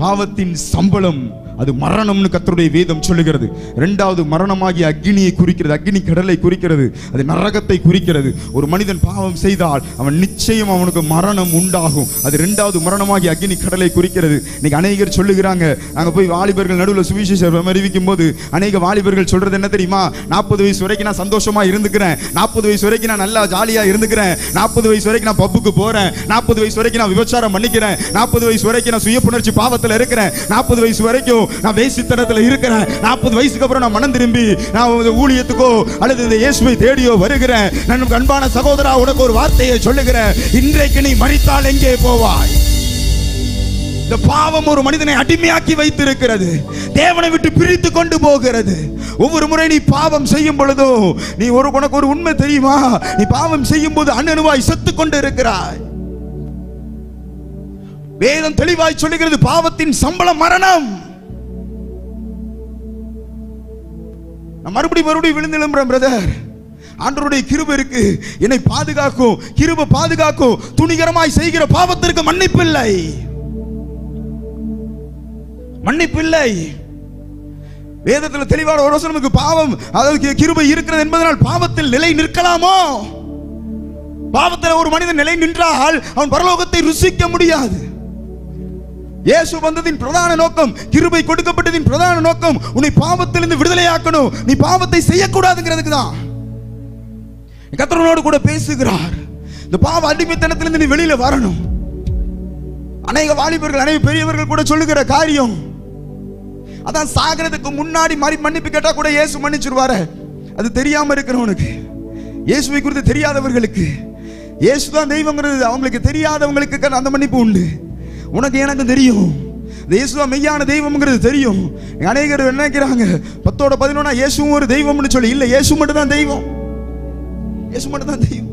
பாவத்தின் சம்பளம் அது மரணம்னு கர்த்தருடைய வேதம் சொல்லுகிறது. இரண்டாவது மரணமாகிய அக்னியை குறிக்கிறது, அக்னி கடலை குறிக்கிறது, அது நரகத்தை குறிக்கிறது. ஒரு மனிதன் பாவம் செய்தால் அவன் நிச்சயம் அவனுக்கு மரணம் உண்டாகும். அது இரண்டாவது மரணமாகிய அக்னி கடலை குறிக்கிறது. இன்னைக்கு அநேகர் சொல்லுகிறாங்க, நாங்க போய் வாலிபர்கள் நடுவில் சுவிசேஷம் அறிவிக்கும் போது அநேக வாலிபர்கள் சொல்றது என்ன தெரியுமா? 40 வயசு வரைக்கும் நான் சந்தோஷமா இருந்துக்கிறேன், 40 வயசு வரைக்கும் நான் நல்லா ஜாலியா இருந்துக்கிறேன், 40 வயசு வரைக்கும் நான் பப்புக்கு போறேன், 40 வயசு வரைக்கும் நான் விபச்சாரம் பண்ணிக்கிறேன், 40 வயசு வரைக்கும் நான் சுய புணர்ச்சி பாவத்தில் இருக்கிறேன், 40 வயசு வரைக்கும் நான் வேசித்தனத்தில் இருக்கிறேன், 40 வயசுக்கு அப்புறம் நான் மனம் திரும்பி நான் ஊழியத்துக்கோ அல்லது இந்த இயேசுவை தேடியோ வருகிறேன். நான் அன்பான சகோதரா, உனக்கு ஒரு வார்த்தையை சொல்லுகிறேன், இன்றைக்கு நீ மரித்தால் எங்கே போவாய்? இந்த பாவம் ஒரு மனிதனை அடிமையாக்கி வைத்திருக்கிறது, தேவனை விட்டு பிரித்து கொண்டு போகிறது. ஒவ்வொரு முறை நீ பாவம் செய்யும் பொழுதோ, நீ உனக்கு ஒரு உண்மை தெரியுமா? நீ பாவம் செய்யும் போது அண்ணனுவாய் செத்து கொண்டு இருக்கிறாய். வேதம் தெளிவாய் சொல்லுகிறது, பாவத்தின் சம்பளம் மரணம். மறுபடியும் விழுந்து எழும்புறேன் பிரதர். ஆண்டவருடைய கிருபை இருக்கு, என்னை பாதுகாக்கும், கிருபை பாதுகாக்கும். துணிகரமாய் செய்கிற பாவத்திற்கு மன்னிப்பில்லை, மன்னிப்பில்லை. வேதத்தில் தெளிவான ஒரு வசனமுக்கு பாவம், அதாவது கிருபை இருக்கிறது என்பதனால் பாவத்தில் நிலை நிற்கலாமோ? பாவத்தில் ஒரு மனிதன் நிலை நின்றால் அவன் பரலோகத்தை ருசிக்க முடியாது. இயேசு வந்ததின் பிரதான நோக்கம், கிருபை கொடுக்கப்பட்டதின் பிரதான நோக்கம் உன்னை பாவத்திலிருந்து விடுதலையாக்கணும். நீ பாவத்தை செய்யக்கூடாதுங்கிறதுக்கு தான். கர்த்தரோடு கூட பேசுகிறார். இந்த பாவ அடிமைத்தனத்திலிருந்து நீ வெளியில வரணும். அநேக வாலிபர்கள், அநேக பெரியவர்கள் கூட சொல்லுகிற காரியம் அதான், சாகிறதுக்கு முன்னாடி மன்னிப்பு கேட்டா கூட இயேசு மன்னிச்சிருவாரு. அது தெரியாம இருக்கிறவனுக்கு, இயேசுவை குறித்து தெரியாதவர்களுக்கு, இயேசுதான் தெய்வங்கிறது அவங்களுக்கு தெரியாதவங்களுக்கு அந்த மன்னிப்பு உண்டு. உனக்கு எனக்கு தெரியும், இயேசுதான் மெய்யான தெய்வம்ங்கிறது தெரியும். அநேகர் என்ன நினைக்கிறாங்க, 10-11 இயேசுவும் ஒரு தெய்வம்னு சொல்லி, இல்ல, இயேசு மட்டும் தான் தெய்வம், இயேசு மட்டும் தான் தெய்வம்.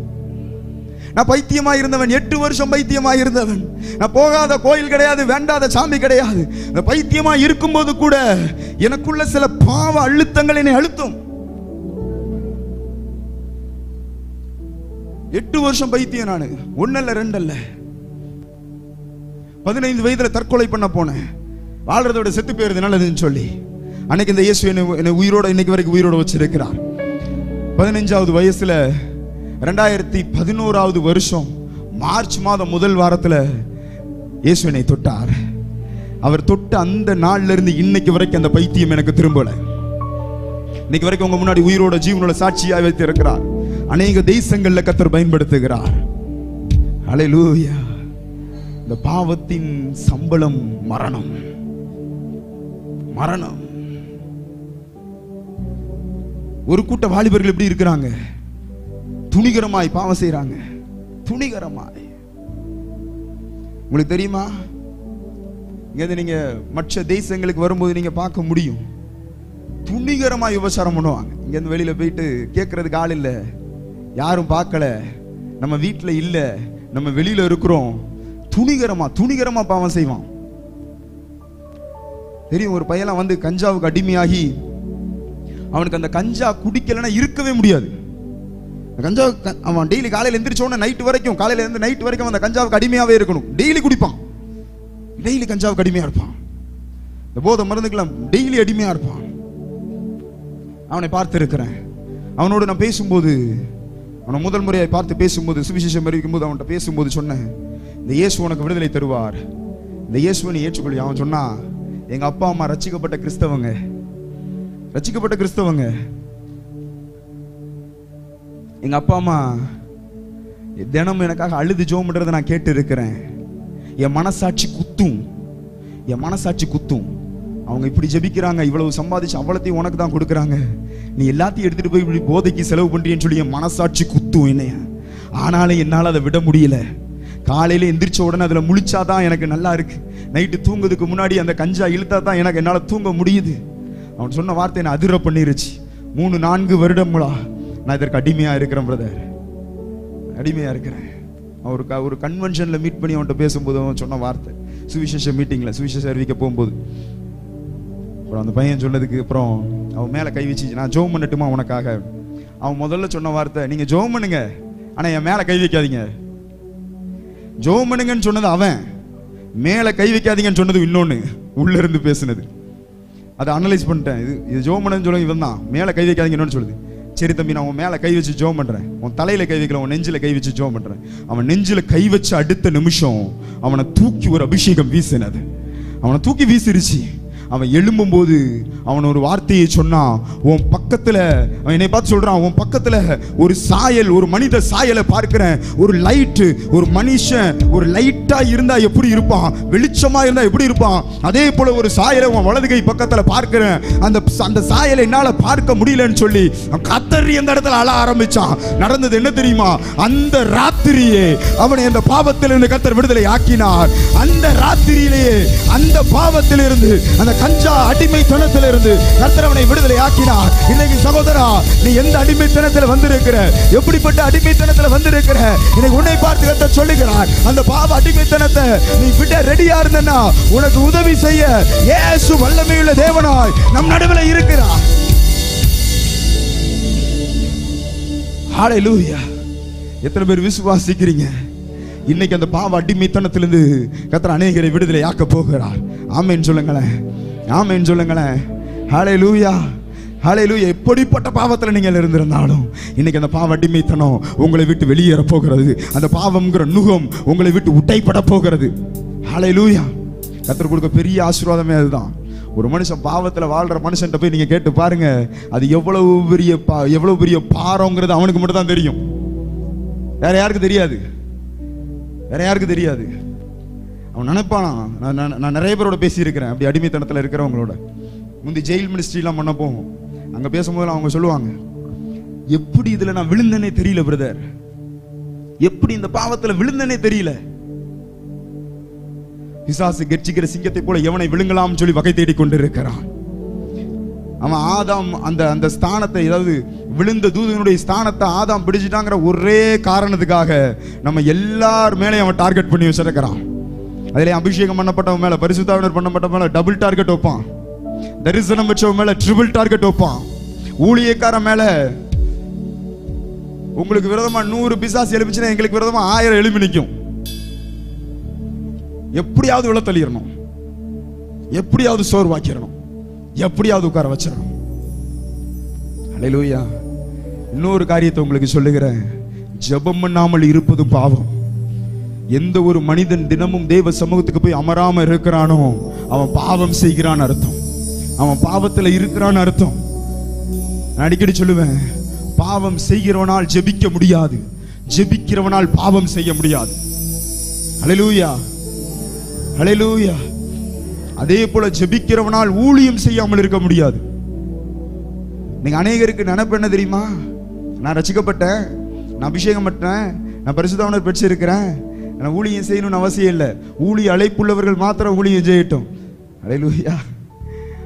நான் பைத்தியமா இருந்தவன், 8 வருஷம் பைத்தியமா இருந்தவன். நான் போகாத கோயில் கிடையாது, வேண்டாத சாமி கிடையாது. பைத்தியமா இருக்கும்போது கூட எனக்குள்ள சில பாவ அழுத்தங்கள் என்னை அழுத்தும். 8 வருஷம் பைத்தியம் நானு, 1 அல்ல 2 அல்ல. 15 வயதுல தற்கொலை பண்ண போனேன். வாழ்றதோட செத்து போயிருது நல்லதுன்னு சொல்லி. அன்னைக்கு இந்த இயேசு என்னை உயிரோட இன்னைக்கு வரைக்கும் உயிரோட வச்சிருக்கிறார். 15வது வயசுல 2011வது வருஷம் மார்ச் மாதம் முதல் வாரத்துல இயேசு என்னை தொட்டார். அவர் தொட்ட அந்த நாள்ல இருந்து இன்னைக்கு வரைக்கும் அந்த பைத்தியம் எனக்கு திரும்பல. இன்னைக்கு வரைக்கும் உங்க முன்னாடி உயிரோட ஜீவனோட சாட்சியா வைத்து இருக்கிறார். அநேக தேசங்கள்ல கர்த்தர் பயன்படுத்துகிறார். ஹல்லேலூயா. இந்த பாவத்தின் சம்பளம் மரணம், மரணம். ஒரு கூட்ட வாலிபர்கள் எப்படி இருக்கிறாங்க? துணிகரமாய் பாவம் செய்யறாங்க, துணிகரமாய். உங்களுக்கு தெரியுமா, இங்க நீங்க மற்ற தேசங்களுக்கு வரும்போது நீங்க பார்க்க முடியும், துணிகரமாய் விபச்சாரம் பண்ணுவாங்க. இங்க இருந்து வெளியில போயிட்டு கேட்கறதுக்கு ஆள் இல்ல, யாரும் பார்க்கல, நம்ம வீட்டுல இல்ல, நம்ம வெளியில இருக்கிறோம், துணிகரமா பாவம் செய்வான். தெரியும், ஒரு பையன் வந்து கஞ்சாவுக்கு அடிமையாகி அவனுக்கு அந்த கஞ்சா குடிக்கலன்னா இருக்கவே முடியாது. கஞ்சா அவன் டெய்லி காலையில் எந்திரிச்சோன்னு நைட்டு வரைக்கும், காலையில இருந்து நைட்டு வரைக்கும் அந்த கஞ்சாவுக்கு அடிமையாவே இருக்கணும். டெய்லி குடிப்பான், டெய்லி கஞ்சாவுக்கு அடிமையா இருப்பான். இந்த போதை மருந்துக்கெல்லாம் டெய்லி அடிமையா இருப்பான். அவனை பார்த்து இருக்கிறேன். அவனோடு நான் பேசும்போது, அவனை முதல் முறையை பார்த்து பேசும்போது, சுவிசேஷம் அறிவிக்கும் போது அவன்கிட்ட பேசும்போது சொன்னேன், இந்த இயேசு உனக்கு விடுதலை தருவார், இந்த இயேசுவை நீ ஏற்றுக்கொள்ளி. அவன் சொன்னா, எங்க அப்பா அம்மா ரட்சிக்கப்பட்ட கிறிஸ்தவங்க, ரட்சிக்கப்பட்ட கிறிஸ்தவங்க. எங்க அப்பா அம்மா தினமும் எனக்காக அழுது ஜெபம் பண்றதை நான் கேட்டு இருக்கிறேன். என் மனசாட்சி குத்தும், என் மனசாட்சி குத்தும். அவங்க இப்படி ஜெபிக்கிறாங்க, இவ்வளவு சம்பாதிச்சு அவ்வளத்தையும் உனக்கு தான் கொடுக்குறாங்க, நீ எல்லாத்தையும் எடுத்துட்டு போய் இப்படி போதைக்கு செலவு பண்றீன்னு சொல்லி என் மனசாட்சி குத்தும் என்னைய. ஆனாலும் என்னால் அதை விட முடியல. காலையில எந்திரிச்ச உடனே அதுல முழிச்சாதான் எனக்கு நல்லா இருக்கு. நைட்டு தூங்குறதுக்கு முன்னாடி அந்த கஞ்சா இழுத்தா தான் எனக்கு என்னால் தூங்க முடியுது. அவன் சொன்ன வார்த்தை என்ன அதிர பண்ணிருச்சு. 3-4 வருடங்களா நான் இதற்கு அடிமையா இருக்கிறேன் பிரதர், அடிமையா இருக்கிறேன். ஒரு கன்வென்ஷன்ல மீட் பண்ணி அவன்கிட்ட பேசும்போது அவன் சொன்ன வார்த்தை, சுவிசேஷ மீட்டிங்ல சுவிசேஷ அறிவிக்க போகும்போது, அப்புறம் அந்த பையன் சொன்னதுக்கு அப்புறம் அவன் மேல கை வச்சு, நான் ஜெபம் பண்ணட்டுமா உனக்காக? அவன் முதல்ல சொன்ன வார்த்தை, நீங்க ஜெபம் பண்ணுங்க, ஆனா என் மேல கை வைக்காதீங்க. ஜெபம் பண்ணுங்கன்னு சொன்னது அவன், மேல கை வைக்காதீங்கன்னு சொன்னது இன்னொன்னு, உள்ள இருந்து பேசுனது. அதை அனலைஸ் பண்ணிட்டேன். இது ஜெபம் பண்ணுன்னு சொல்லுங்க, இவன் தான் மேல கை வைக்காதீங்கன்னு சொல்லுது. சரி தம்பி, நான் உன் மேல கை வச்சு ஜெபம் பண்றேன், உன் தலையில கை வைக்கல, உன் நெஞ்சில கை வச்சு ஜெபம் பண்றேன். அவன் நெஞ்சில கை வச்ச அடுத்த நிமிஷம் அவனை தூக்கி ஒரு அபிஷேகம் வீசினது, அவனை தூக்கி வீசிருச்சு. அவன் எழும்பும் போது அவன் ஒரு வார்த்தையை சொன்னான், உன் பக்கத்துல, அவன் என்னை பார்த்து சொல்றான், உன் பக்கத்துல ஒரு சாயல், ஒரு மனித சாயலை பார்க்கிறேன். ஒரு லைட்டு, ஒரு மனுஷன் ஒரு லைட்டா இருந்தா எப்படி இருப்பான், வெளிச்சமா இருந்தா எப்படி இருப்பான், அதே போல ஒரு சாயலை உன் வலது கை பக்கத்துல பார்க்கிறேன். அந்த சாயலை என்னால பார்க்க முடியலன்னு சொல்லி கத்தறி அந்த இடத்துல அழ ஆரம்பிச்சான். நடந்தது என்ன தெரியுமா? அந்த ராத்திரியே அவனை அந்த பாவத்திலிருந்து கத்தர் விடுதலை ஆக்கினார். அந்த ராத்திரியிலேயே அந்த பாவத்திலிருந்து, அந்த கஞ்சா அடிமைத்தனத்திலிருந்து கர்த்தர் அவனை விடுதலை ஆக்கினார். இன்னைக்கு சகோதரா, நீ எந்த அடிமைத்தனத்தில் வந்திருக்கிற, எப்படிப்பட்ட அடிமைத்தனத்தில் வந்திருக்கிற, இன்னைக்கு உன்னை பார்த்து கர்த்தர் சொல்லுகிறார், அந்த பாவ அடிமைத்தனத்தை நீ விட ரெடியா இருந்தனா உனக்கு உதவி செய்ய இயேசு வல்லமையுள்ள தேவனாய் நம் நடுவில் இருக்கிறார். ஹல்லேலூயா! எத்தனை பேர் விசுவாசிக்கிறீங்க? இன்னைக்கு அந்த பாவ அடிமைத்தனத்திலிருந்து கர்த்தர் அநேகரை விடுதலை ஆக்க போகிறார். ஆமென் சொல்லுங்களேன், ஆமென் சொல்லுங்களேன். ஹல்லேலூயா, ஹல்லேலூயா. எப்படிப்பட்ட பாவத்துல நீங்கள் இருந்திருந்தாலும் இன்னைக்கு அந்த பாவ அடிமைத்தனம் உங்களை விட்டு வெளியேற போகிறது. அந்த பாவம்ங்கிற நுகம் உங்களை விட்டு உடைப்பட போகிறது. ஹல்லேலூயா. கர்த்தர் கொடுக்க பெரிய ஆசீர்வாதமே அதுதான். ஒரு மனுஷன் பாவத்துல வாழ்ற மனுஷன்ட்ட போய் நீங்க கேட்டு பாருங்க, அது எவ்வளவு பெரிய பாரம்ங்கிறது அவனுக்கு மட்டும் தான் தெரியும், வேற யாருக்கு தெரியாது, வேற யாருக்கு தெரியாது. அவன் நினைப்பானா, நான் நிறைய பேரோட பேசியிருக்கிறேன் அப்படி அடிமைத்தனத்தில் இருக்கிறவங்களோட. முந்தி ஜெயில் மினிஸ்ட்ரிலாம் பண்ண போகும், அங்கே பேசும்போது அவங்க சொல்லுவாங்க, எப்படி இதில் நான் விழுந்தனே தெரியல பிரதர், எப்படி இந்த பாவத்தில் விழுந்தனே தெரியல. பிசாசு கெர்ச்சிக்கிற சிங்கத்தை போல எவனை விழுங்கலாம் சொல்லி வகை தேடி கொண்டு இருக்கிறான். அவன் ஆதாம் அந்த ஸ்தானத்தை, அதாவது விழுந்த தூதனுடைய ஸ்தானத்தை ஆதாம் பிடிச்சிட்டாங்கிற ஒரே காரணத்துக்காக நம்ம எல்லார் மேலேயும் அவன் டார்கெட் பண்ணி வச்சிருக்கிறான். அதிலே அபிஷேகம் பண்ணப்பட்டவன் மேல, பரிசுத்தாவினர் பண்ணப்பட்டவன் மேல டபுள் டார்கெட் வைப்பான், தரிசனம் வச்சவன் மேல ட்ரிபிள் டார்கெட் வைப்பான், ஊழியக்காரன் மேல உங்களுக்கு விரோதமா 100 பிசாசு எழுப்பிச்சுன்னா எங்களுக்கு விரோதமா 1000 எழுப்பி நிற்கும். எப்படியாவது விழ தள்ளிடணும், எப்படியாவது சோர்வாக்கிடணும், எப்படியாவது உட்கார வச்சிடணும். ஹல்லேலூயா. இன்னொரு காரியத்தை உங்களுக்கு சொல்லுகிறேன், ஜெபம் பண்ணாமல் இருப்பதும் பாவம். எந்த ஒரு மனிதன் தினமும் தேவ சமூகத்துக்கு போய் அமராம இருக்கிறானோ அவன் பாவம் செய்கிறான் அர்த்தம், அவன் பாவத்துல இருக்கிறான் அர்த்தம். நான் அடிக்கடி சொல்லுவேன், பாவம் செய்கிறவனால் ஜெபிக்க முடியாது, ஜெபிக்கிறவனால் பாவம் செய்ய முடியாது. ஹல்லேலூயா, ஹல்லேலூயா. அதே போல ஜெபிக்கிறவனால் ஊழியம் செய்யாமல் இருக்க முடியாது. நீங்க அநேகருக்கு நினைப்பு என்ன தெரியுமா? நான் ரட்சிக்கப்பட்டேன், நான் அபிஷேகம் பட்டேன், நான் பரிசுத்தாவினர் பெற்றிருக்கிறேன், நான் ஊழியம் செய்யணும்னு அவசியம் இல்லை, ஊழிய அழைப்புள்ளவர்கள் மாத்திரம் ஊழியம் செய்யட்டும். ஹல்லேலூயா.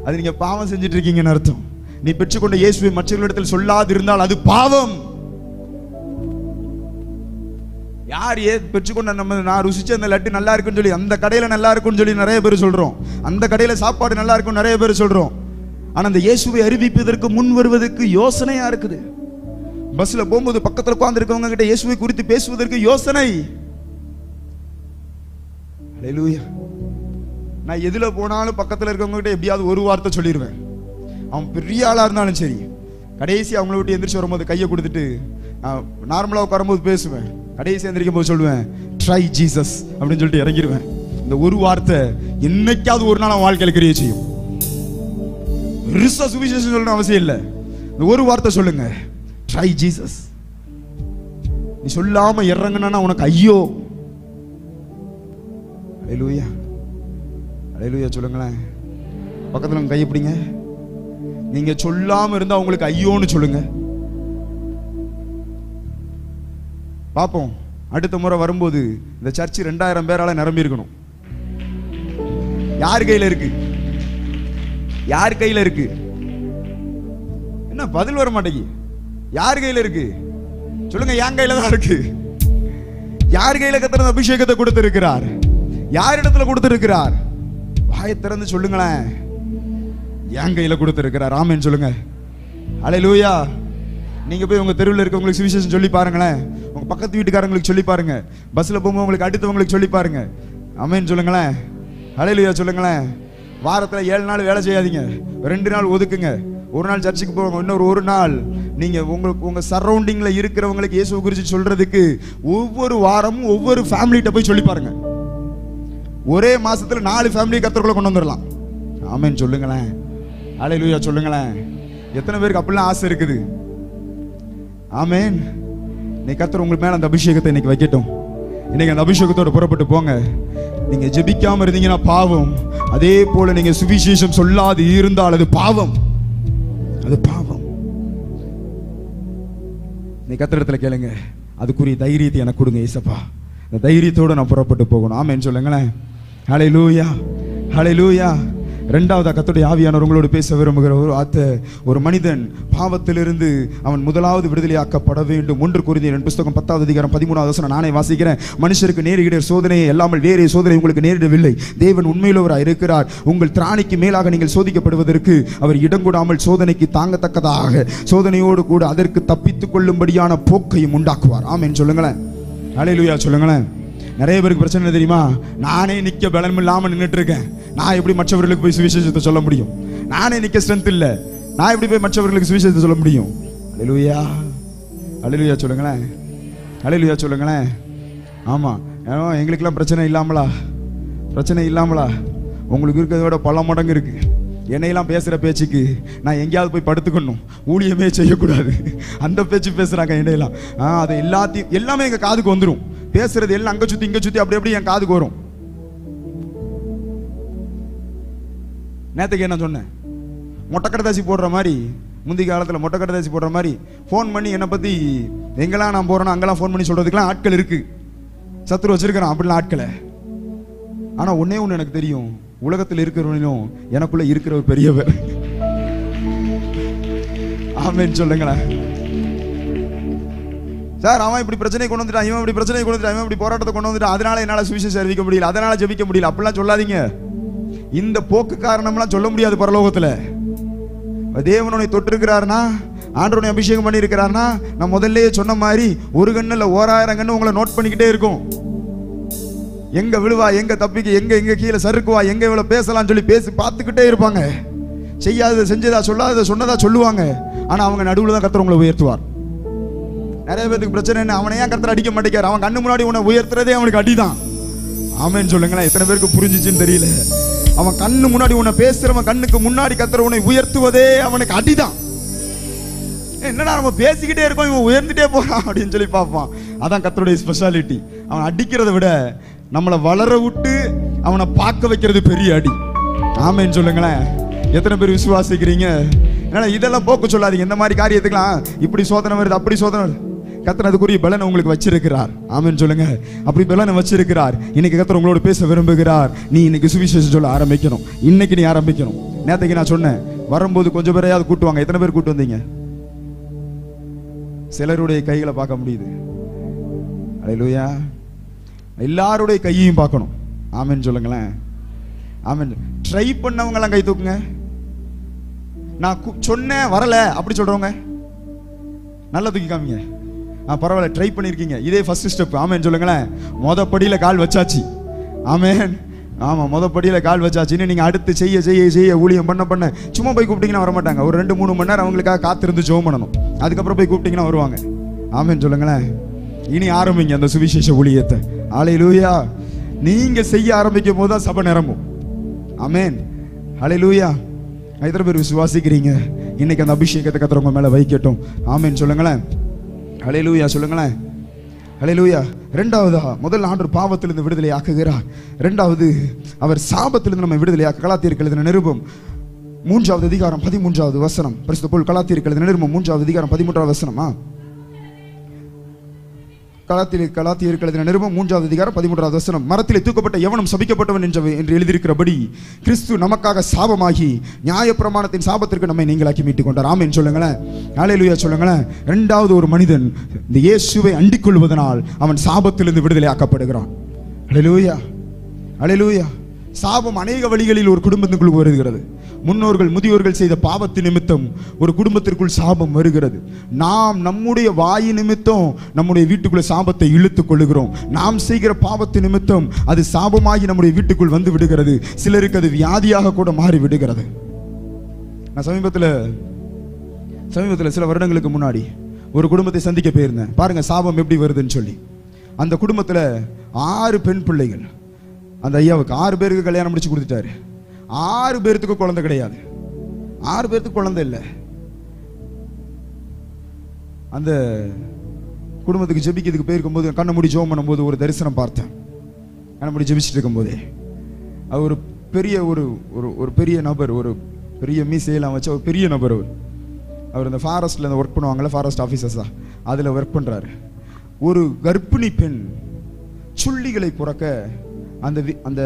அது நீங்க பாவம் செஞ்சுட்டு இருக்கீங்கன்னு அர்த்தம். நீ பெற்றுக்கொண்ட இயேசுவை மற்றவர்களிடத்தில் சொல்லாது இருந்தால் அது பாவம். யார் பெற்றுக்கொண்ட நான் ருசிச்ச அந்த லட்டு நல்லா இருக்குன்னு சொல்லி, அந்த கடையில நல்லா இருக்குன்னு சொல்லி நிறைய பேர் சொல்றோம், அந்த கடையில சாப்பாடு நல்லா இருக்கும் நிறைய பேர் சொல்றோம். ஆனா அந்த இயேசுவை அறிவிப்பதற்கு முன் வருவதற்கு யோசனையா இருக்குது, பஸ்ல போகும்போது பக்கத்துல உட்கார்ந்து இருக்கவங்க கிட்ட இயேசுவை குறித்து பேசுவதற்கு யோசனை. ஹல்லேலூயா. நான் எதுல போனாலும் பக்கத்துல இருக்கவங்க கிட்ட எப்படியாவது ஒரு வார்த்தை சொல்லிடுவேன். அவன் பெரிய ஆளா இருந்தாலும் சரி, கடைசி அவங்கள விட்டு எந்திரிச்சு வரும்போது கையை கொடுத்துட்டு நார்மலா உட்காரும்போது பேசுவேன். கடைசி எந்திரிக்கும் போது சொல்லுவேன், ட்ரை ஜீசஸ் அப்படின்னு சொல்லிட்டு இறங்கிடுவேன். இந்த ஒரு வார்த்தை என்னைக்காவது ஒரு நாள் வாழ்க்கையில கிரியை செய்யும். சுவிசேஷம் சொல்லணும் அவசியம் இல்லை. இந்த ஒரு வார்த்தை சொல்லுங்க, ட்ரை ஜீசஸ். நீ சொல்லாம இறங்குனா உனக்கு ஐயோ. ஹல்லேலூயா, ஹல்லேலூயா சொல்லுங்களேன். பக்கத்துல கையை பிடிங்க. நீங்க சொல்லாம இருந்தா உங்களுக்கு ஐயோன்னு சொல்லுங்க. பாப்போம். அடுத்த முறை வரும்போது இந்த சர்ச் 2000 பேரால நிரம்பி இருக்கணும். யார் கையில இருக்கு? யார் கையில இருக்கு? என்ன பதில் வர மாட்டேங்கி? யார் கையில இருக்கு சொல்லுங்க. என் கையில தான் இருக்கு. யார் கையில கர்த்தர் அபிஷேகத்தை கொடுத்திருக்கிறார்? யார் இடத்துல கொடுத்திருக்கிறார்? வாயை திறந்து சொல்லுங்களேன். என் கையில கொடுத்திருக்கிறார். ஆமென் சொல்லுங்க. ஹல்லேலூயா. நீங்க போய் உங்க தெருவில் இருக்கவங்களுக்கு சுவிசேஷம் சொல்லி பாருங்களேன். உங்க பக்கத்து வீட்டுக்காரங்களுக்கு சொல்லி பாருங்க. பஸ்ல போகும்போது உங்களுக்கு அடுத்தவங்களுக்கு சொல்லி பாருங்க. ஆமென் சொல்லுங்களேன். ஹல்லேலூயா சொல்லுங்களேன். வாரத்துல 7 நாள் வேலை செய்யாதீங்க. 2 நாள் ஒதுக்குங்க. ஒரு நாள் சர்ச்சுக்கு போங்க. இன்னொரு ஒரு நாள் நீங்க உங்க சரௌண்டிங்ல இருக்கிறவங்களுக்கு இயேசுவை குறித்து சொல்றதுக்கு ஒவ்வொரு வாரமும் ஒவ்வொரு ஃபேமிலிட்ட போய் சொல்லி பாருங்க. ஒரே மாசத்துல 4 ஃபேமிலி கர்த்தருக்குள்ள கொண்டு வந்துடலாம். ஆமென் சொல்லுங்களேன். ஹல்லேலூயா சொல்லுங்களேன். எத்தனை பேருக்கு அப்படிலாம் ஆசை இருக்குது? ஆமென். இன்னைக்கு கர்த்தர் உங்களுக்கு மேல அந்த அபிஷேகத்தை இன்னைக்கு வைக்கட்டும். இன்னைக்கு அந்த அபிஷேகத்தோட புறப்பட்டு போங்க. நீங்க ஜெபிக்காம இருந்தீங்கன்னா பாவம். அதே போல நீங்க சுவிசேஷம் சொல்லாது இருந்தால் அது பாவம். அது பாவம். நீ கர்த்தரிடத்துல கேளுங்க, அதுக்குரிய தைரியத்தை எனக்கு கொடுங்க இயேசப்பா. அந்த தைரியத்தோட நான் புறப்பட்டு போகணும். ஆமென் சொல்லுங்களேன். ஹல்லேலூயா, ஹல்லேலூயா. இரண்டாவது கர்த்தருடைய ஆவியானவர் உங்களோடு பேச விரும்புகிற ஒரு வார்த்தை, ஒரு மனிதன் பாவத்திலிருந்து அவன் முதலாவது விடுதலையாக்கப்பட வேண்டும். 1 கொரிந்தியர் புத்தகம் 10வது அதிகாரம் 13வது வசனம் நானே வாசிக்கிறேன். மனுஷருக்கு நேரிட சோதனையை அல்லாமல் வேறே சோதனை உங்களுக்கு நேரிடவில்லை. தேவன் உண்மையுள்ளவராய் இருக்கிறார். உங்கள் திராணிக்கு மேலாக நீங்கள் சோதிக்கப்படுவதற்கு அவர் இடம் கொடாமல் சோதனைக்கு தாங்கத்தக்கதாக சோதனையோடு கூட அதற்கு தப்பித்துக் கொள்ளும்படியான போக்கையும் உண்டாக்குவார். ஆமென் சொல்லுங்களேன். ஹல்லேலூயா சொல்லுங்களேன். நிறைய பேருக்கு பிரச்சனை தெரியுமா? நானே நிக்க பலம் இல்லாம நின்றுட்டு இருக்கேன். நான் எப்படி மற்றவர்களுக்கு போய் சுவிசேஷத்தை சொல்ல முடியும்? நானே நிக்க ஸ்ட்ரென்த் இல்ல. நான் எப்படி போய் மற்றவர்களுக்கு சுவிசேஷத்தை சொல்ல முடியும்? ஹல்லேலூயா, ஹல்லேலூயா சொல்லுங்களேன். ஹல்லேலூயா சொல்லுங்களேன். ஆமா, எங்களுக்கெல்லாம் பிரச்சனை இல்லாமலா? பிரச்சனை இல்லாமலா? உங்களுக்கு இருக்கிறத விட பல மடங்கு இருக்கு. என்னையெல்லாம் பேசுற பேச்சுக்கு நான் எங்கேயாவது போய் படுத்துக்கணும், ஊழியமே செய்யக்கூடாது, அந்த பேச்சு பேசுறாங்க என்னையெல்லாம். அது எல்லாத்தையும் எல்லாமே எங்க காதுக்கு வந்துடும். பேசுறது எல்லாம் அங்க சுத்தி இங்க சுத்தி அப்படி அப்படி என் காதுக்கு வரும். நேத்துக்கு என்ன சொன்னேன்? மொட்டைக்கடதாசி போடுற மாதிரி, முந்தைய காலத்துல மொட்டைக்கடதாசி போடுற மாதிரி போன் பண்ணி என்னை பத்தி எங்கெல்லாம் நான் போறேன்னா அங்கெல்லாம் போன் பண்ணி சொல்றதுக்கெல்லாம் ஆட்கள் இருக்கு. சத்துரு வச்சிருக்கிறான் அப்படிலாம் ஆட்களை. ஆனா ஒன்னே ஒண்ணு எனக்கு தெரியும், உலகத்தில் இருக்கிறவனிலும் எனக்குள்ள இருக்கிற ஒரு பெரியவர். ஆமென் சொல்லுங்களேன். சார் அவன் இப்படி பிரச்சனை கொண்டு வந்துட்டான், இவன் இப்படி பிரச்சனை கொண்டு வந்துட்டான், இவன் இப்படி போராட்டத்தை கொண்டு வந்துட்டான், அதனால என்னால சுவிசேஷம் அறிவிக்க முடியல, அதனால ஜெபிக்க முடியல, அப்படிலாம் சொல்லாதீங்க. இந்த போக்கு காரணம்லாம் சொல்ல முடியாது பரலோகத்துல. தேவனை தொட்டிருக்கிறாருன்னா, ஆண்டவனை அபிஷேகம் பண்ணி இருக்கிறாருன்னா, நான் முதல்லயே சொன்ன மாதிரி ஒரு கண்ணு இல்ல 1000 கண்ணு உங்களை நோட் பண்ணிக்கிட்டே இருக்கும். எங்க விழுவா, எங்க தப்பிக்க, எங்க கீழே சறுக்குவா, எங்க இவ்வளவு பேசலாம் சொல்லி பேசி பார்த்துக்கிட்டே இருப்பாங்க. செய்யாததை செஞ்சதா, சொல்லாததை சொன்னதா சொல்லுவாங்க. ஆனா அவங்க நடுவுல தான் கர்த்தர் உங்களை உயர்த்துவார். நிறைய பேருக்கு பிரச்சனை என்ன, அவனை ஏன் கர்த்தர் அடிக்க மாட்டேங்கிறார்? அவன் கண்ணு முன்னாடி உன்னை உயர்த்துறதே அவனுக்கு அடிதான். ஆமென் சொல்லுங்களேன். எத்தனை பேருக்கு புரிஞ்சிச்சுன்னு தெரியல. அவன் கண்ணு முன்னாடி உன்னை பேசுறவன் கண்ணுக்கு முன்னாடி கர்த்தர் உன்னை உயர்த்துவதே அவனுக்கு அடிதான். என்னடா நம்ம பேசிக்கிட்டே இருக்கோம், இவன் உயர்ந்துட்டே போறான் அப்படின்னு சொல்லி பார்ப்பான். அதான் கர்த்தருடைய ஸ்பெஷாலிட்டி. அவன் அடிக்கிறத விட நம்மளை வளர விட்டு அவனை பார்க்க வைக்கிறது பெரிய அடி. ஆமென் சொல்லுங்களேன். எத்தனை பேர் விசுவாசிக்கிறீங்க? இதெல்லாம் போக்கு சொல்லாதீங்க. இந்த மாதிரி காரியத்துக்கெல்லாம் இப்படி சோதனை வருது, அப்படி சோதனை வருது. கர்த்தர் அதுக்குரிய பலனை உங்களுக்கு வச்சிருக்கிறார். ஆமென் சொல்லுங்க. அப்படி பலனை வச்சிருக்கிறார். இன்னைக்கு கர்த்தர் உங்களோட பேச விரும்புகிறார். நீ இன்னைக்கு சுவிசேஷம் சொல்ல ஆரம்பிக்கணும். இன்னைக்கு நீ ஆரம்பிக்கணும். நேற்றுக்கு நான் சொன்னேன், வரும்போது கொஞ்சம் பேரையாவது கூட்டுவாங்க. எத்தனை பேர் கூட்டு வந்தீங்க? சிலருடைய கைகளை பார்க்க முடியுது. அல்லேலூயா. எல்லாருடைய கையையும் பார்க்கணும். ஆமென் சொல்லுங்களேன். ஆமென். ட்ரை பண்ணவங்க எல்லாம் கை தூக்குங்க. நான் சொன்னேன் வரல அப்படி சொல்றவங்க நல்லா தூக்கி காமிங்க. பரவாயில்ல, ட்ரை பண்ணியிருக்கீங்க. இதே ஃபர்ஸ்ட் ஸ்டெப். ஆமேன் சொல்லுங்களேன். படியில் கால் வச்சாச்சு. ஆமேன். ஆமாம், படியில் கால் வச்சாச்சு. இன்னும் நீங்கள் அடுத்து செய்ய செய்ய செய்ய ஊழியம் பண்ண சும்மா போய் கூப்பிட்டீங்கன்னா வரமாட்டாங்க. ஒரு 2-3 மணி நேரம் அவங்களுக்காக காத்திருந்து ஜெபம் பண்ணணும். அதுக்கப்புறம் போய் கூப்பிட்டீங்கன்னா வருவாங்க. ஆமேன் சொல்லுங்களேன். இனி ஆரம்பிங்க அந்த சுவிசேஷ ஊழியத்தை. ஹல்லேலூயா. நீங்க செய்ய ஆரம்பிக்கும் போது தான் சபை நிரம்பும். ஆமேன். ஹல்லேலூயா. எத்தனை பேர் விசுவாசிக்கிறீங்க? இன்னைக்கு அந்த அபிஷேகத்தை கர்த்தர் உங்க மேல வைக்கட்டும். ஆமேன் சொல்லுங்களேன். ஹல்லேலூயா சொல்லுங்களேன். ஹல்லேலூயா. இரண்டாவதா, முதல் ஆண்டவர் பாவத்திலிருந்து விடுதலை ஆக்குகிறார். இரண்டாவது, அவர் சாபத்திலிருந்து நம்ம விடுதலை ஆக்க. கலாத்தியருக்கு எழுதின நிருபம் 3வது அதிகாரம் 13வது வசனம். பரிசுத்த பவுல் கலாத்தியருக்கு எழுதின நிருபம் 3வது அதிகாரம் 13வது வசனமா? கலாத்தியருக்கு எழுதின நிருபம் 3வது அதிகாரம் 13வது வசனம். மரத்திலே தூக்கப்பட்ட எவனும் சபிக்கப்பட்டவன் என்று எழுதியிருக்கிறபடி கிறிஸ்து நமக்காக சாபமாகி நியாயப்பிரமாணத்தின் சாபத்திற்கு நம்மை நீங்களாக்கி மீட்டுக் கொண்டார். ஆமென் சொல்லுங்களேன். ஹல்லேலூயா சொல்லுங்களேன். இரண்டாவது, ஒரு மனிதன் இந்த இயேசுவை அண்டிக் கொள்வதனால் அவன் சாபத்திலிருந்து விடுதலை ஆக்கப்படுகிறான். ஹல்லேலூயா. ஹல்லேலூயா. சாபம் அநேக வழிகளில் ஒரு குடும்பத்துக்குள் வருகிறது. முன்னோர்கள் முதியோர்கள் செய்த பாவத்தின் நிமித்தம் ஒரு குடும்பத்திற்குள் சாபம் வருகிறது. நாம் நம்முடைய வாய் நிமித்தம் நம்முடைய வீட்டுக்குள்ள சாபத்தை இழுத்துக் கொள்ளுகிறோம். நாம் செய்கிற பாவத்தின் நிமித்தம் அது சாபமாகி நம்முடைய வீட்டுக்குள் வந்து விடுகிறது. சிலருக்கு அது வியாதியாக கூட மாறி விடுகிறது. நான் சமீபத்தில் சில வருடங்களுக்கு முன்னாடி ஒரு குடும்பத்தை சந்திக்க போயிருந்தேன். பாருங்க சாபம் எப்படி வருதுன்னு சொல்லி. அந்த குடும்பத்தில் 6 பெண் பிள்ளைகள். அந்த ஐயாவுக்கு 6 பேருக்கு கல்யாணம் முடிச்சு கொடுத்துட்டாரு. 6 பேருக்கு குழந்தை கிடையாது. 6 பேருக்கு குழந்தை இல்லை. அந்த குடும்பத்துக்கு ஜெபிக்கிறதுக்கு போயிருக்கும் போது கண்ணை மூடி ஜெபம் பண்ணும்போது ஒரு தரிசனம் பார்த்தேன். கண்ணை மூடி ஜெபிச்சுட்டு இருக்கும் போதே அவர் ஒரு பெரிய ஒரு பெரிய நபர், ஒரு பெரிய மீசையெல்லாம் வச்ச ஒரு பெரிய நபர். அவர் இந்த ஃபாரஸ்ட்ல ஒர்க் பண்ணுவாங்கல்ல, ஃபாரஸ்ட் ஆஃபீஸர்ஸ் தான், அதில் ஒர்க் பண்றாரு. ஒரு கர்ப்பிணி பெண் சுள்ளிகளை புறக்க அந்த அந்த